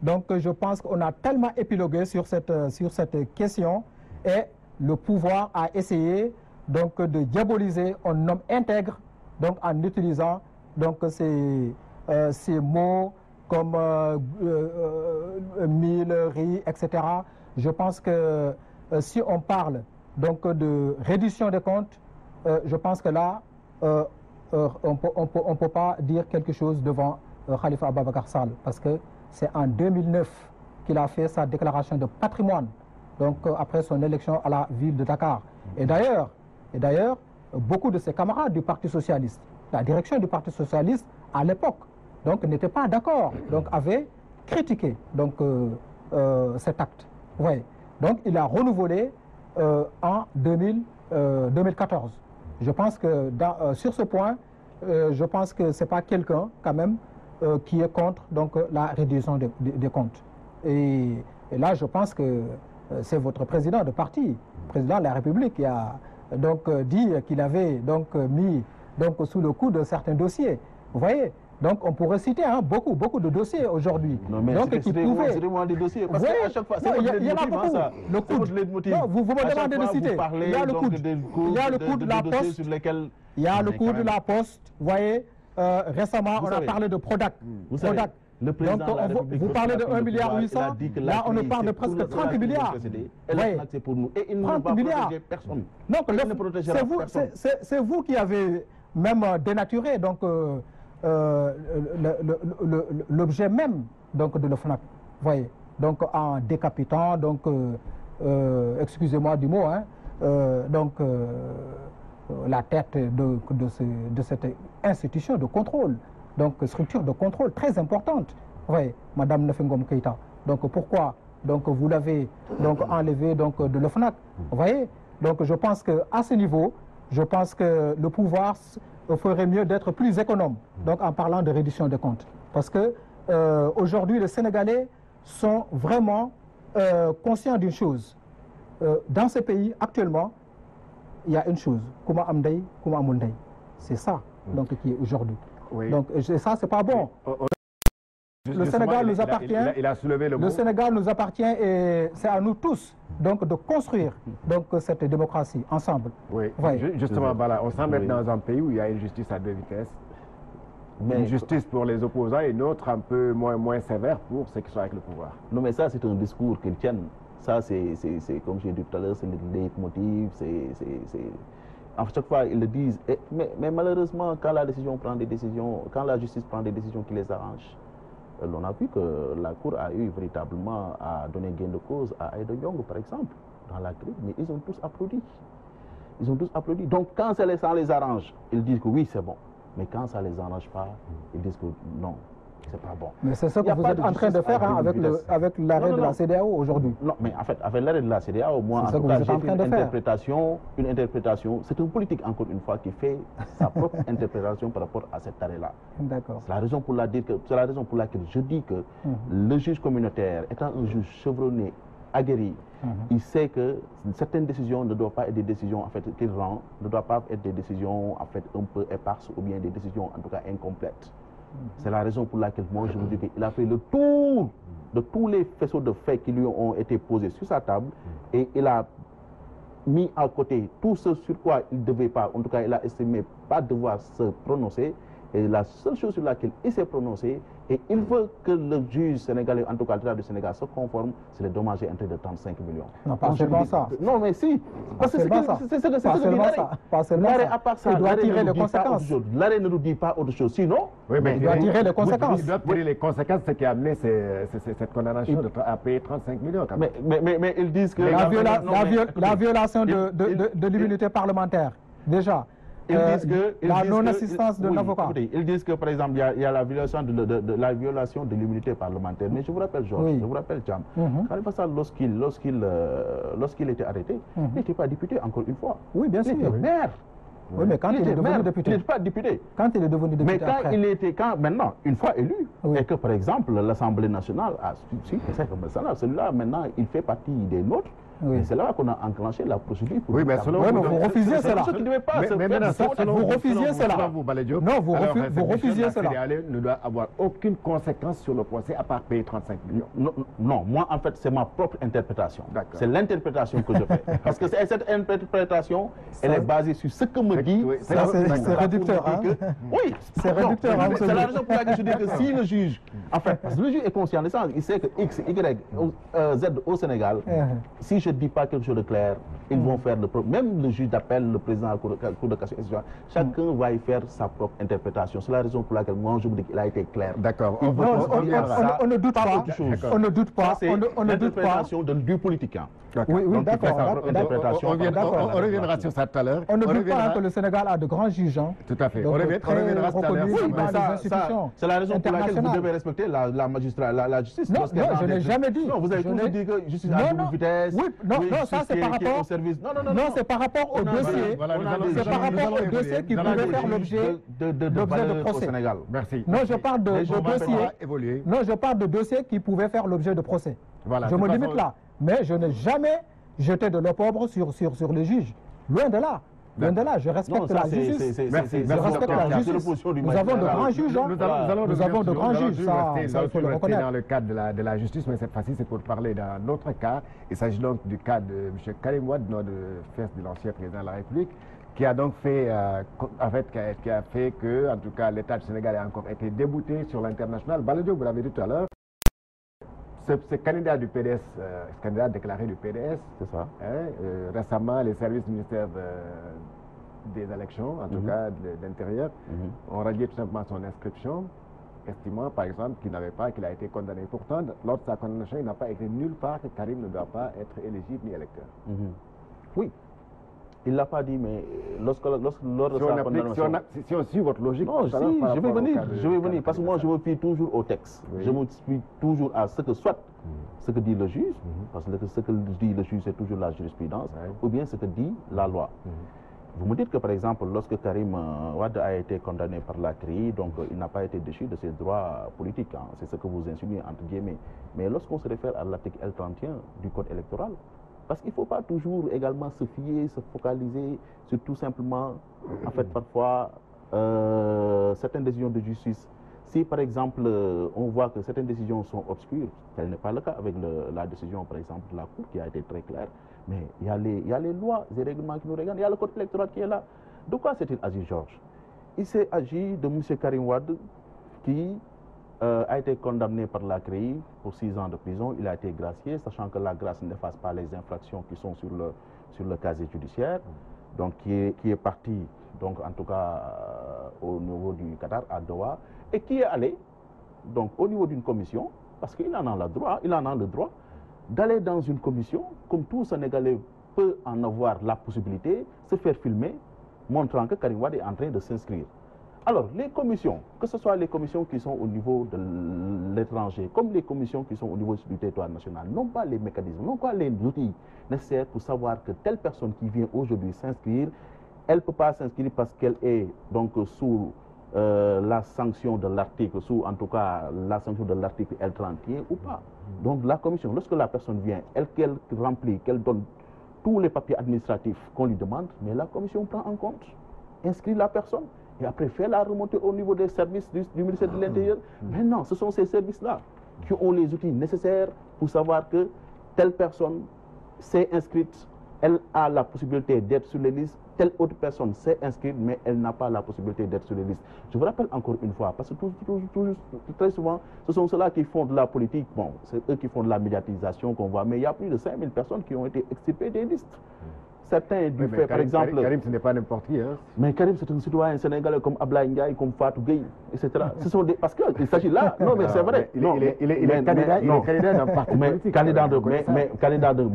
Donc je pense qu'on a tellement épilogué sur cette question et le pouvoir a essayé donc de diaboliser un homme intègre donc en utilisant donc ces mots comme mille, riz, etc. Je pense que si on parle donc de reddition des comptes, je pense que là, on ne peut pas dire quelque chose devant Khalifa Ababacar Sall, parce que c'est en 2009 qu'il a fait sa déclaration de patrimoine, donc après son élection à la ville de Dakar. Et d'ailleurs, beaucoup de ses camarades du Parti socialiste, la direction du Parti socialiste à l'époque, donc n'était pas d'accord, donc avait critiqué donc, cet acte. Ouais. Donc il a renouvelé en 2014. Je pense que sur ce point, je pense que ce n'est pas quelqu'un quand même qui est contre donc, la réduction des comptes. Et là, je pense que c'est votre président de parti, le président de la République, qui a donc dit qu'il avait donc mis donc, sous le coup de certains dossiers. Vous voyez? Donc on pourrait citer beaucoup de dossiers aujourd'hui. Non mais c'est moi des dossiers, parce qu'à chaque fois, c'est votre leitmotiv, ça. Le coût, non, vous me demandez de citer. Il y a le coût de la poste. Il y a le coût de la poste. Vous voyez, récemment, on a parlé de Prodac. Vous savez, le président de la République, vous parlez de 1,8 milliard. Là, on parle de presque 30 milliards. C'est pour nous. Et il ne va protéger personne. C'est vous qui avez même dénaturé donc l'objet même donc de l'OFNAC, voyez, donc en décapitant donc excusez-moi du mot donc la tête de cette institution de contrôle, donc structure de contrôle très importante, voyez, Madame Nefengom Keïta. Donc pourquoi donc vous l'avez donc enlevé donc de l'OFNAC, voyez. Donc je pense que à ce niveau, je pense que le pouvoir ferait mieux d'être plus économe, donc en parlant de réduction des comptes. Parce que aujourd'hui, les Sénégalais sont vraiment conscients d'une chose. Dans ce pays, actuellement, il y a une chose, Kuma Amdei, Kuma Amundei. C'est ça donc, qui est aujourd'hui. Oui. Donc ça, c'est pas bon. Le Sénégal nous appartient. Il a soulevé le mot. Le Sénégal nous appartient et c'est à nous tous donc de construire donc cette démocratie ensemble. Oui. Justement, voilà, on s'emmène dans un pays où il y a une justice à deux vitesses. Mais une justice pour les opposants et une autre un peu moins sévère pour ceux qui sont avec le pouvoir. Non, mais ça, c'est un discours qu'ils tiennent. Ça, c'est comme j'ai dit tout à l'heure, c'est le leitmotiv. À chaque fois, ils le disent. Mais malheureusement, quand la justice prend des décisions qui les arrangent, on a vu que la Cour a eu véritablement à donner gain de cause à Aïda Ndiongue, par exemple, dans la crise, mais ils ont tous applaudi. Donc, quand ça les arrange, ils disent que oui, c'est bon. Mais quand ça ne les arrange pas, ils disent que non, c'est pas bon. Mais c'est ce que vous êtes en train de faire avec l'arrêt de la CEDEAO aujourd'hui. Non, mais en fait, avec l'arrêt de la CEDEAO, moi, en tout cas, j'ai une interprétation. C'est une politique, encore une fois, qui fait sa propre interprétation par rapport à cet arrêt-là. D'accord. C'est la raison pour laquelle je dis que le juge communautaire, étant un juge chevronné, aguerri, il sait que certaines décisions ne doivent pas être des décisions en fait qu'il rend, ne doivent pas être des décisions en fait un peu éparses ou bien des décisions en tout cas incomplètes. C'est la raison pour laquelle moi je vous dis qu'il a fait le tour de tous les faisceaux de faits qui lui ont été posés sur sa table et il a mis à côté tout ce sur quoi il ne devait pas, en tout cas il a estimé pas devoir se prononcer. Et la seule chose sur laquelle il s'est prononcé, et il veut que le juge sénégalais, en tout cas l'État du Sénégal, se conforme, c'est les dommages et intérêts de 35 millions. Non, pas seulement ça. Non, mais si. Parce que c'est ce que dit l'arrêt. Pas seulement ça. À part ça, il doit tirer les conséquences. L'arrêt ne nous dit pas autre chose. Sinon, oui, mais il doit tirer les conséquences. Il doit tirer les conséquences, ce qui a amené cette condamnation à payer 35 millions. Quand même. Mais ils disent que... La violation de l'immunité parlementaire, déjà. La non-assistance de l'avocat. Ils disent que, par exemple, il y a la violation de l'immunité parlementaire. Mais je vous rappelle, Georges, je vous rappelle, Jam, Khalifa Sall, lorsqu'il était arrêté, il n'était pas député, encore une fois. Oui, bien sûr. Il était maire. Oui, mais quand il est devenu député. Il n'était pas député. Quand il est devenu député. Mais maintenant, une fois élu, et que, par exemple, l'Assemblée nationale a suivi celui-là, maintenant, il fait partie des nôtres. Oui. C'est là qu'on a enclenché la procédure. Oui, mais selon vous, vous refusiez cela. Vous refusiez cela. Non, vous refusiez cela. Ne doit avoir aucune conséquence sur le procès à part payer 35 millions. Non, moi, en fait, c'est ma propre interprétation. C'est l'interprétation que je fais. Parce que cette interprétation, elle est basée sur ce que me dit... C'est réducteur. Oui, c'est réducteur. C'est la raison pour laquelle je dis que si le juge... En fait, parce que le juge est conscient de ça, il sait que X, Y, Z au Sénégal, si je ne dis pas quelque chose de clair, ils vont faire même le juge d'appel, le président de la Cour de cassation, chacun va y faire sa propre interprétation. C'est la raison pour laquelle moi je vous dis qu'il a été clair. D'accord. On ne doute pas. On ne doute pas. On ne doute pas. L'interprétation du politique. Oui, d'accord. On reviendra sur ça tout à l'heure. On ne doute pas que le Sénégal a de grands juges. Tout à fait. On reviendra tout à l'heure. C'est la raison pour laquelle vous devez respecter la justice. Non, je n'ai jamais dit. Non, vous avez toujours dit que justice à double vitesse. Non, ça c'est par rapport. Non, c'est par rapport au dossier. C'est par rapport au dossier qui pouvait faire l'objet de procès. Merci. Non, je parle de dossier. Non, je parle de dossier qui pouvait faire l'objet de procès. Je me limite là. Mais je n'ai jamais jeté de l'opprobre sur les juges. Loin de là. Loin de là, je respecte la justice. Je respecte la justice. Nous avons de grands juges. Nous avons de grands juges. Ça, il faut le reconnaître. Dans le cadre de la justice, mais cette fois-ci, c'est pour parler d'un autre cas. Il s'agit donc du cas de M. Karim Wade, notre fils de l'ancien président de la République, qui a donc fait, qui a fait que, en tout cas, l'État du Sénégal a encore été débouté sur l'international. Baladio, vous l'avez dit tout à l'heure. Ce candidat du PDS, ce candidat déclaré du PDS, c'est ça. Récemment, les services du ministère des élections, en tout cas de l'Intérieur, ont radié tout simplement son inscription, estimant par exemple qu'il a été condamné. Pourtant, lors de sa condamnation, il n'a pas écrit nulle part que Karim ne doit pas être éligible ni électeur. Oui. Il ne l'a pas dit, mais lors de sa condamnation... Si on suit votre logique... Non, si, je vais venir, parce que moi je me fie toujours au texte. Je me fie toujours à ce que soit ce que dit le juge, parce que ce que dit le juge c'est toujours la jurisprudence, ou bien ce que dit la loi. Vous me dites que par exemple, lorsque Karim Wade a été condamné par la CRI, donc il n'a pas été déchu de ses droits politiques, c'est ce que vous insinuez entre guillemets. Mais lorsqu'on se réfère à l'article L31 du Code électoral, parce qu'il ne faut pas toujours également se fier, se focaliser sur tout simplement, en fait, parfois, certaines décisions de justice. Si, par exemple, on voit que certaines décisions sont obscures, tel n'est pas le cas avec la décision, par exemple, de la Cour qui a été très claire, mais il y a les lois et règlements qui nous regardent, il y a le Code électoral qui est là. De quoi s'est-il agi, Georges? Il s'est agi de M. Karim Wade qui a été condamné par la CREI pour 6 ans de prison. Il a été gracié, sachant que la grâce n'efface pas les infractions qui sont sur le casier judiciaire, donc qui est parti, donc en tout cas au niveau du Qatar, à Doha, et qui est allé donc au niveau d'une commission, parce qu'il en a le droit d'aller dans une commission, comme tout Sénégalais peut en avoir la possibilité, se faire filmer, montrant que Karim Wade est en train de s'inscrire. Alors, les commissions, que ce soit les commissions qui sont au niveau de l'étranger, comme les commissions qui sont au niveau du territoire national, n'ont pas les mécanismes, n'ont pas les outils nécessaires pour savoir que telle personne qui vient aujourd'hui s'inscrire, elle ne peut pas s'inscrire parce qu'elle est donc sous la sanction de l'article, sous en tout cas la sanction de l'article L31 ou pas. Donc la commission, lorsque la personne vient, qu'elle remplit, qu'elle donne tous les papiers administratifs qu'on lui demande, mais la commission prend en compte, inscrit la personne et après fait la remontée au niveau des services du ministère de l'Intérieur. Maintenant, ce sont ces services-là qui ont les outils nécessaires pour savoir que telle personne s'est inscrite, elle a la possibilité d'être sur les listes, telle autre personne s'est inscrite, mais elle n'a pas la possibilité d'être sur les listes. Je vous rappelle encore une fois, parce que très souvent, ce sont ceux-là qui font de la politique, bon, c'est eux qui font de la médiatisation qu'on voit, mais il y a plus de 5000 personnes qui ont été extirpées des listes. Certains du fait, par exemple... Karim, ce n'est pas n'importe qui. Hein. Mais Karim, c'est un citoyen sénégalais comme Ablaye Ndiaye, comme Fatou Gueye, etc. Ce sont des... Parce qu'il s'agit là... Non, mais c'est vrai. Il est candidat d'un parti politique.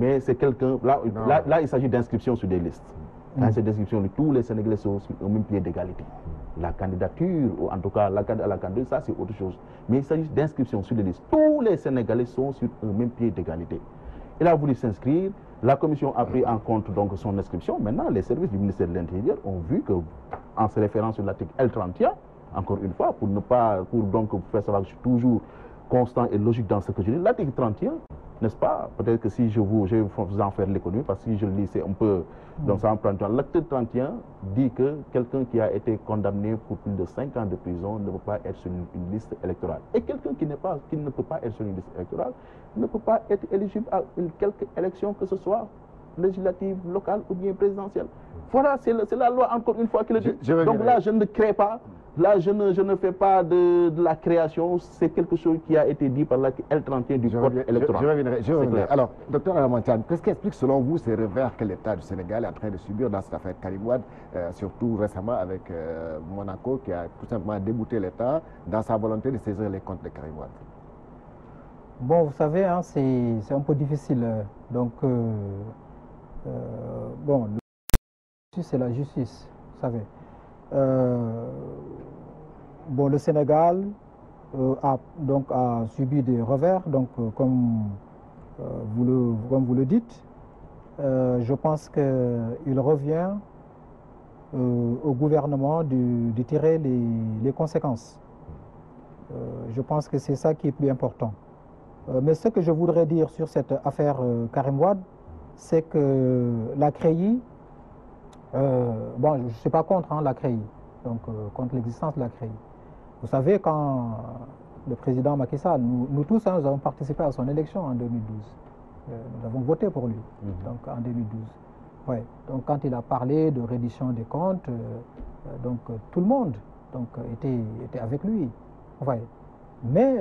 Mais c'est quelqu'un... Là, il s'agit d'inscription sur des listes. Quand c'est d'inscription, tous les Sénégalais sont au même pied d'égalité. La candidature, ou en tout cas la candidature, ça c'est autre chose. Mais il s'agit d'inscription sur les listes. Tous les Sénégalais sont sur un même pied d'égalité. Il a voulu s'inscrire. La commission a pris en compte donc son inscription. Maintenant, les services du ministère de l'Intérieur ont vu que, en se référant sur l'article L31, encore une fois, pour donc faire savoir que je suis toujours constant et logique dans ce que je dis, l'article 31, n'est-ce pas? Peut-être que si je vais vous en faire l'économie, parce que si je le lis, c'est un peu... Donc ça en prend. L'article 31 dit que quelqu'un qui a été condamné pour plus de 5 ans de prison ne peut pas être sur une liste électorale. Et quelqu'un qui ne peut pas être sur une liste électorale ne peut pas être éligible à quelque élection que ce soit, législative, locale ou bien présidentielle. Voilà, c'est la loi encore une fois qui le dit. Donc là, je ne crée pas, là, je ne fais pas de la création, c'est quelque chose qui a été dit par la L31 du code électoral. Je reviendrai. Alors, docteur Alamantiane, qu'est-ce qui explique selon vous ces revers que l'État du Sénégal est en train de subir dans cette affaire Karim Wade, surtout récemment avec Monaco, qui a tout simplement débouté l'État dans sa volonté de saisir les comptes de Karim Wade? Bon, vous savez, hein, c'est un peu difficile. Donc, bon, la justice, c'est la justice, vous savez. Bon, le Sénégal a subi des revers, donc comme vous le dites. Je pense qu'il revient au gouvernement de tirer les conséquences. Je pense que c'est ça qui est plus important. Mais ce que je voudrais dire sur cette affaire Karim Wade, c'est que la CREI, bon, je ne suis pas contre la CREI, donc contre l'existence de la CREI. Vous savez, quand le président Macky Sall, nous tous, nous avons participé à son élection en 2012. Nous avons voté pour lui, donc en 2012. Ouais. Donc quand il a parlé de reddition des comptes, donc tout le monde était avec lui. Ouais. Mais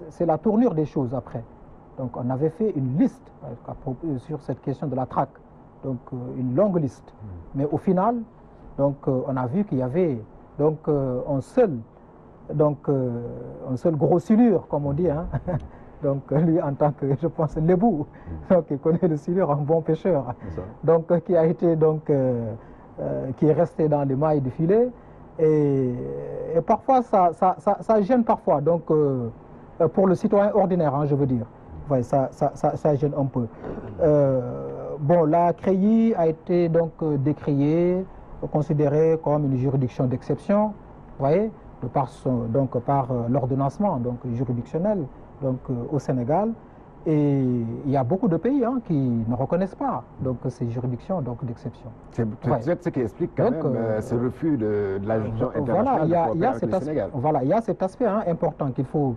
c'est la tournure des choses après. Donc on avait fait une liste sur cette question de la traque, donc une longue liste. Mais au final, donc on a vu qu'il y avait donc un seul gros silure, comme on dit, hein. Donc lui en tant que, je pense, lébou, donc il connaît le silure, un bon pêcheur, donc qui a été qui est resté dans les mailles du filet. Et parfois, ça gêne parfois, donc pour le citoyen ordinaire, hein, je veux dire. Ouais, ça gêne un peu. Bon, la CREI a été donc décriée, considérée comme une juridiction d'exception, vous voyez, par l'ordonnancement juridictionnel donc, au Sénégal. Et il y a beaucoup de pays qui ne reconnaissent pas donc, ces juridictions d'exception. C'est peut-être ce qui explique quand même ce refus de la juridiction internationale de Sénégal. Voilà, il y a cet aspect important qu'il faut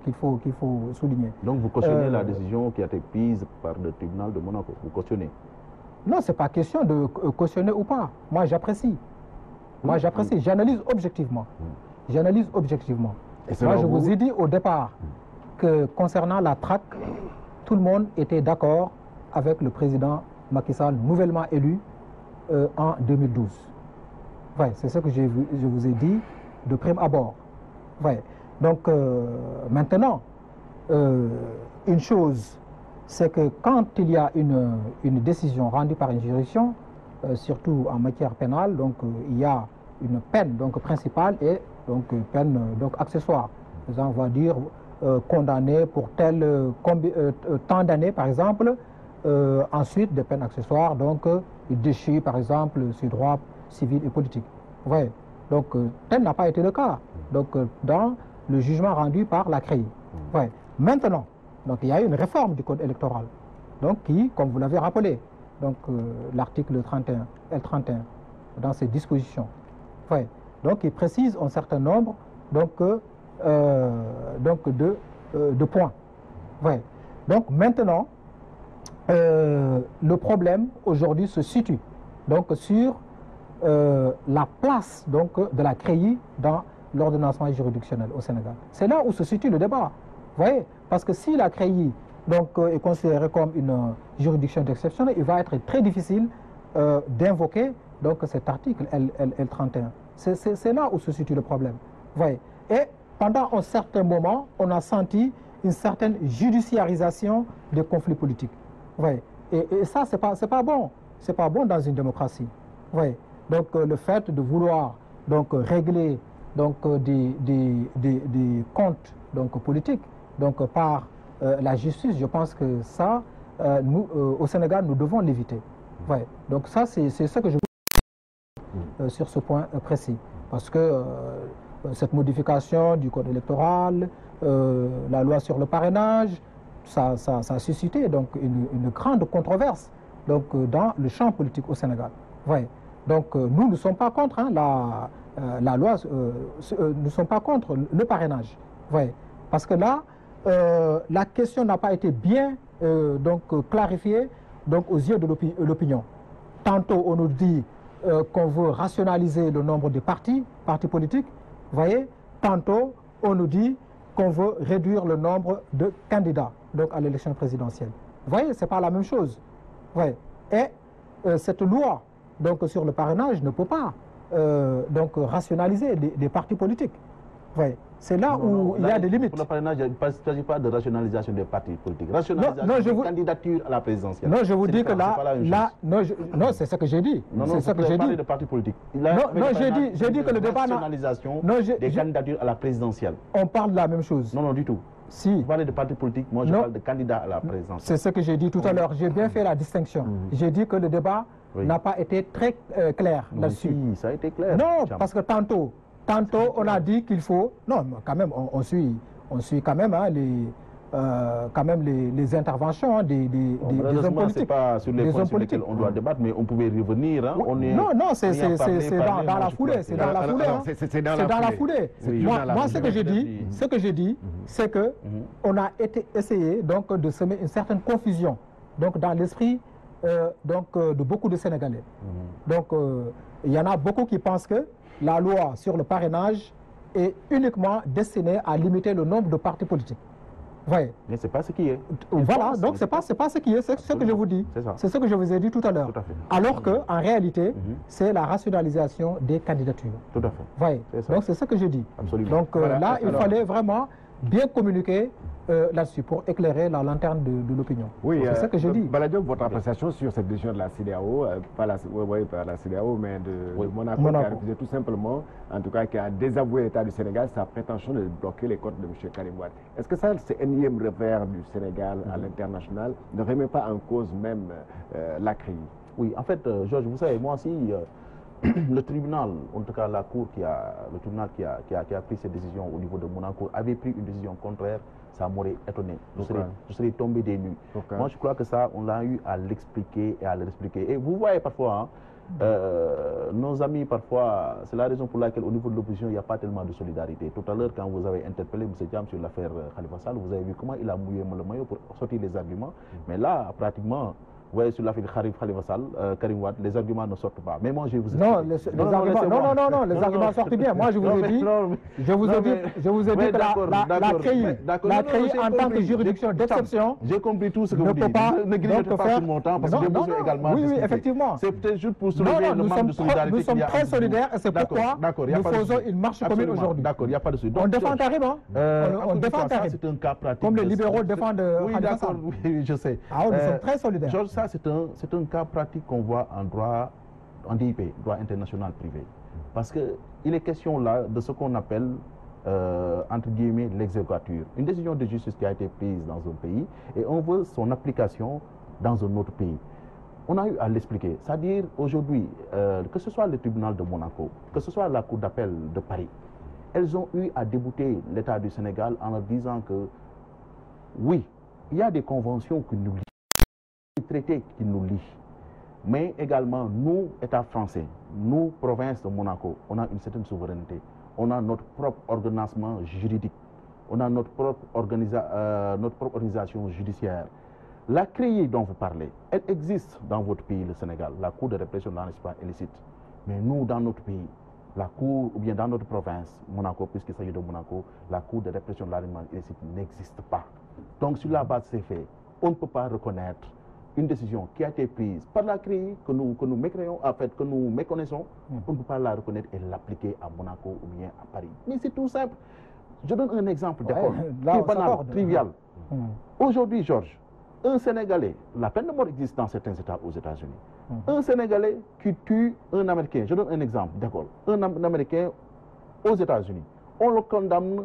souligner. Donc vous cautionnez la décision qui a été prise par le tribunal de Monaco, vous cautionnez? Non, ce n'est pas question de cautionner ou pas. Moi, j'apprécie. Moi, j'apprécie. J'analyse objectivement. J'analyse objectivement. Moi, je vous ai dit au départ que concernant la traque, tout le monde était d'accord avec le président Macky Sall, nouvellement élu en 2012. Ouais, c'est ce que je vous ai dit de prime abord. Ouais. Donc, maintenant, une chose, c'est que quand il y a une décision rendue par une juridiction, surtout en matière pénale, donc il y a une peine donc principale et donc peine donc accessoire. On va dire condamné pour tel temps d'années par exemple. Ensuite des peines accessoires, donc il déchire par exemple ses droits civils et politiques. Vous voyez. Donc tel n'a pas été le cas. Donc dans le jugement rendu par la CREI. Ouais. Maintenant, donc il y a eu une réforme du code électoral, donc qui, comme vous l'avez rappelé, donc l'article 31, L31, dans ses dispositions, ouais. Donc il précise un certain nombre donc de points. Ouais. Donc maintenant, le problème aujourd'hui se situe donc sur la place donc de la CREI dans l'ordonnancement juridictionnel au Sénégal. C'est là où se situe le débat. Vous voyez, parce que si la CREI donc est considérée comme une juridiction d'exception, il va être très difficile d'invoquer donc cet article L31. C'est là où se situe le problème. Vous voyez. Et pendant un certain moment, on a senti une certaine judiciarisation des conflits politiques. Vous voyez. Et ça, c'est pas bon. C'est pas bon dans une démocratie. Vous voyez. Donc le fait de vouloir donc régler donc des comptes donc politiques donc par la justice, je pense que ça nous au Sénégal nous devons l'éviter. Ouais. Donc ça c'est ce que je veux sur ce point précis, parce que cette modification du code électoral, la loi sur le parrainage, ça a suscité donc une grande controverse donc dans le champ politique au Sénégal. Ouais. Donc nous ne sommes pas contre la loi, nous ne sommes pas contre le parrainage. Ouais. Parce que là, la question n'a pas été bien donc clarifiée donc aux yeux de l'opinion. Tantôt on nous dit qu'on veut rationaliser le nombre de partis politiques, voyez. Tantôt on nous dit qu'on veut réduire le nombre de candidats donc à l'élection présidentielle. Vous voyez, c'est pas la même chose. Ouais. Et cette loi donc sur le parrainage ne peut pas donc rationaliser des partis politiques. Ouais. C'est là où il y a des limites. Pour le parrainage, il ne s'agit pas de rationalisation des partis politiques. Rationalisation de candidature à la présidentielle. Non, je vous dis que là, non, c'est ce que j'ai dit. C'est ce que j'ai dit. De partis politiques. Non, j'ai dit que le débat rationalisation des candidatures à la présidentielle. On parle de la même chose. Non, non, du tout. Si. Vous parlez de partis politiques, moi je parle de candidats à la présidentielle. C'est ce que j'ai dit tout à l'heure. J'ai bien fait la distinction. J'ai dit que le débat n'a pas été très clair là-dessus. Si, ça a été clair. Non, parce que tantôt on a dit qu'il faut... Non, quand même, on suit quand même, hein, les interventions des hommes politiques. Ce n'est pas sur les points sur lesquels on doit débattre, mais on pouvait revenir. Hein, non, c'est dans la foulée. C'est dans la foulée. C'est dans la foulée. Moi, ce que j'ai dit, c'est que on a essayé donc de semer une certaine confusion donc dans l'esprit de beaucoup de Sénégalais. Donc, il y en a beaucoup qui pensent que la loi sur le parrainage est uniquement destinée à limiter le nombre de partis politiques. Voyez. Mais ce n'est pas ce qui est. Voilà, donc ce n'est pas ce qui est, c'est ce que je vous dis. C'est ce que je vous ai dit tout à l'heure. Alors qu'en réalité, c'est la rationalisation des candidatures. Tout à fait. Voyez. Donc c'est ce que je dis. Absolument. Donc voilà, là, il fallait vraiment bien communiquer là-dessus pour éclairer la lanterne de l'opinion. Oui, c'est ce que je dis. Bala Diop, votre appréciation sur cette décision de la CEDEAO, pas la CEDEAO, mais de Monaco, qui a refusé tout simplement, en tout cas qui a désavoué l'État du Sénégal, sa prétention de bloquer les comptes de M. Karim Wade. Est-ce que ça, c'est un énième revers du Sénégal à l'international, ne remet pas en cause même la CREI? Oui, en fait, Georges, vous savez, moi aussi, le tribunal, en tout cas la Cour qui a pris cette décision au niveau de Monaco, avait pris une décision contraire. Ça m'aurait étonné. Je serais tombé des nues. Moi, je crois que ça, on l'a eu à l'expliquer et à l'expliquer. Et vous voyez parfois, hein, nos amis, parfois, c'est la raison pour laquelle au niveau de l'opposition, il n'y a pas tellement de solidarité. Tout à l'heure, quand vous avez interpellé M. Diam sur l'affaire Khalifa Sall, vous avez vu comment il a mouillé le maillot pour sortir les arguments. Mais là, pratiquement... Vous voyez, sur l'affaire Khalifa Sall, Karim Wade, les arguments ne sortent pas. Mais moi, je vous ai non, les arguments sortent bien. Moi, je vous ai dit, que la CREI en tant que juridiction d'exception, j'ai compris tout ce que vous dites. Ne grillez pas sur mon temps, parce que j'ai besoin également de discuter. Oui, effectivement. C'est peut-être juste pour soulever le manque de solidarité. Nous sommes très solidaires et c'est pourquoi nous faisons une marche commune aujourd'hui. D'accord, il n'y a pas de souci. On défend Karim, on défend Karim. C'est un cas pratique. Comme les libéraux défendent Khalifa Sall. Oui, je sais. Ah, nous sommes très solidaires. Ça, c'est un cas pratique qu'on voit en droit en DIP, droit international privé. Parce qu'il est question là de ce qu'on appelle, entre guillemets, l'exécutoire. Une décision de justice qui a été prise dans un pays et on veut son application dans un autre pays. On a eu à l'expliquer. C'est-à-dire, aujourd'hui, que ce soit le tribunal de Monaco, que ce soit la cour d'appel de Paris, elles ont eu à débouter l'État du Sénégal en leur disant que, oui, il y a des conventions qui nous lient, des traités qui nous lient, mais également, nous, État français, nous, province de Monaco, on a une certaine souveraineté. On a notre propre ordonnancement juridique. On a notre propre organisation judiciaire. La CREI dont vous parlez, elle existe dans votre pays, le Sénégal, la Cour de répression de l'enrichissement illicite. Mais nous, dans notre pays, la Cour, ou bien dans notre province, Monaco, puisqu'il s'agit de Monaco, la Cour de répression de l'enrichissement illicite n'existe pas. Donc, sur la base de ces faits, on ne peut pas reconnaître une décision qui a été prise par la CREI, que nous mécréons, en fait, que nous méconnaissons, on ne peut pas la reconnaître et l'appliquer à Monaco ou bien à Paris. Mais c'est tout simple. Je donne un exemple d'école qui est banal, trivial. Aujourd'hui, Georges, un Sénégalais, la peine de mort existe dans certains États aux États-Unis. Un Sénégalais qui tue un Américain, je donne un exemple d'école, un Américain aux États-Unis, on le condamne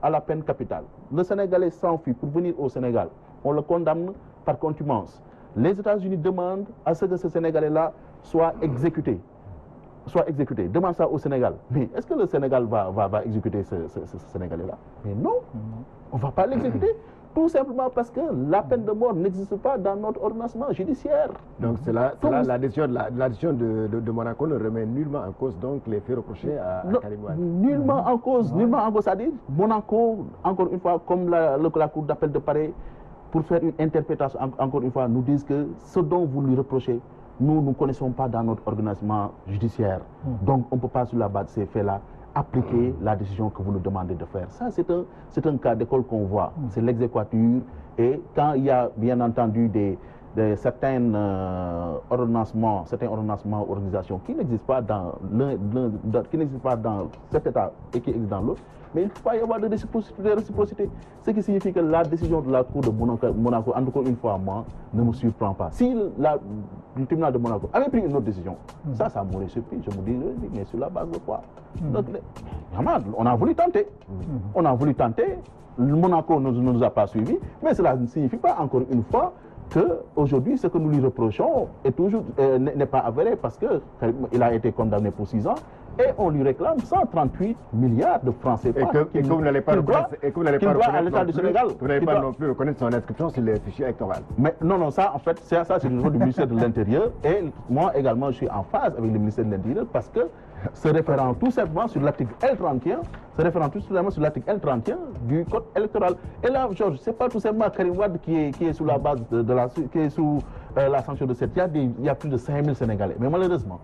à la peine capitale. Le Sénégalais s'enfuit pour venir au Sénégal, on le condamne par contumace. Les États-Unis demandent à ce que ce Sénégalais-là soit exécuté. Demande ça au Sénégal. Mais est-ce que le Sénégal va exécuter ce Sénégalais-là? Mais non, on ne va pas l'exécuter. Tout simplement parce que la peine de mort n'existe pas dans notre ordonnancement judiciaire. Donc la décision de Monaco ne remet nullement en cause donc les faits reprochés à Karim Wade. Nullement en cause, c'est-à-dire Monaco, encore une fois, comme la Cour d'appel de Paris, pour faire une interprétation, encore une fois, nous disent que ce dont vous lui reprochez, nous ne connaissons pas dans notre organisation judiciaire. Donc on ne peut pas, sur la base de ces faits-là, appliquer la décision que vous nous demandez de faire. Ça, c'est un cas d'école qu'on voit. C'est l'exéquature. Et quand il y a, bien entendu, certains ordonnancements, organisations qui n'existent pas dans cet État et qui existent dans l'autre, mais il ne faut pas y avoir de réciprocité. Ce qui signifie que la décision de la Cour de Monaco, encore une fois, moi, ne me surprend pas. Si le tribunal de Monaco avait pris une autre décision, ça m'aurait surpris. Je me dis, mais sur la base de quoi? Donc, on a voulu tenter. On a voulu tenter. Le Monaco ne nous a pas suivis, mais cela ne signifie pas, encore une fois, qu'aujourd'hui, ce que nous lui reprochons n'est pas avéré parce qu'il a été condamné pour 6 ans et on lui réclame 138 milliards de francs CFA. Et que vous n'allez pas non plus reconnaître son inscription sur les fichiers électoraux. Mais non, ça, en fait, ça c'est le niveau du ministère de l'Intérieur. Et moi également, je suis en phase avec le ministère de l'Intérieur parce que se référant tout simplement sur l'article L31, du Code électoral. Et là, Georges, c'est pas tout simplement Karim Wade qui est sous la base qui est sous la sanction de cette. Il y a plus de 5000 Sénégalais. Mais malheureusement,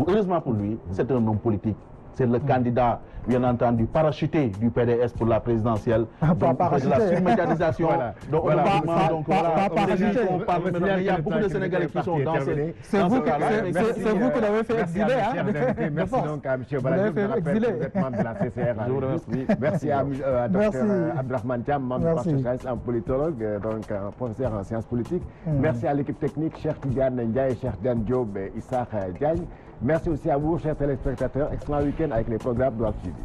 heureusement pour lui, c'est un homme politique. C'est le candidat, bien entendu, parachuté du PDS pour la présidentielle. Donc, de la surmédiatisation. Donc, il y a beaucoup de Sénégalais qui sont dans c'est vous qui l'avez fait exiler. Merci donc à M. Baladou, je rappelle que vous êtes membre de la CCR. Je vous remercie. Merci à Dr Abdourahmane Thiam, membre du Parti socialiste, un politologue, donc un professeur en sciences politiques. Merci à l'équipe technique, Cheikh Tidiane Ndiaye, Cheikh Diane Diop et Issa Diagne. Merci aussi à vous, chers téléspectateurs. Excellent week-end avec les programmes de Walf TV.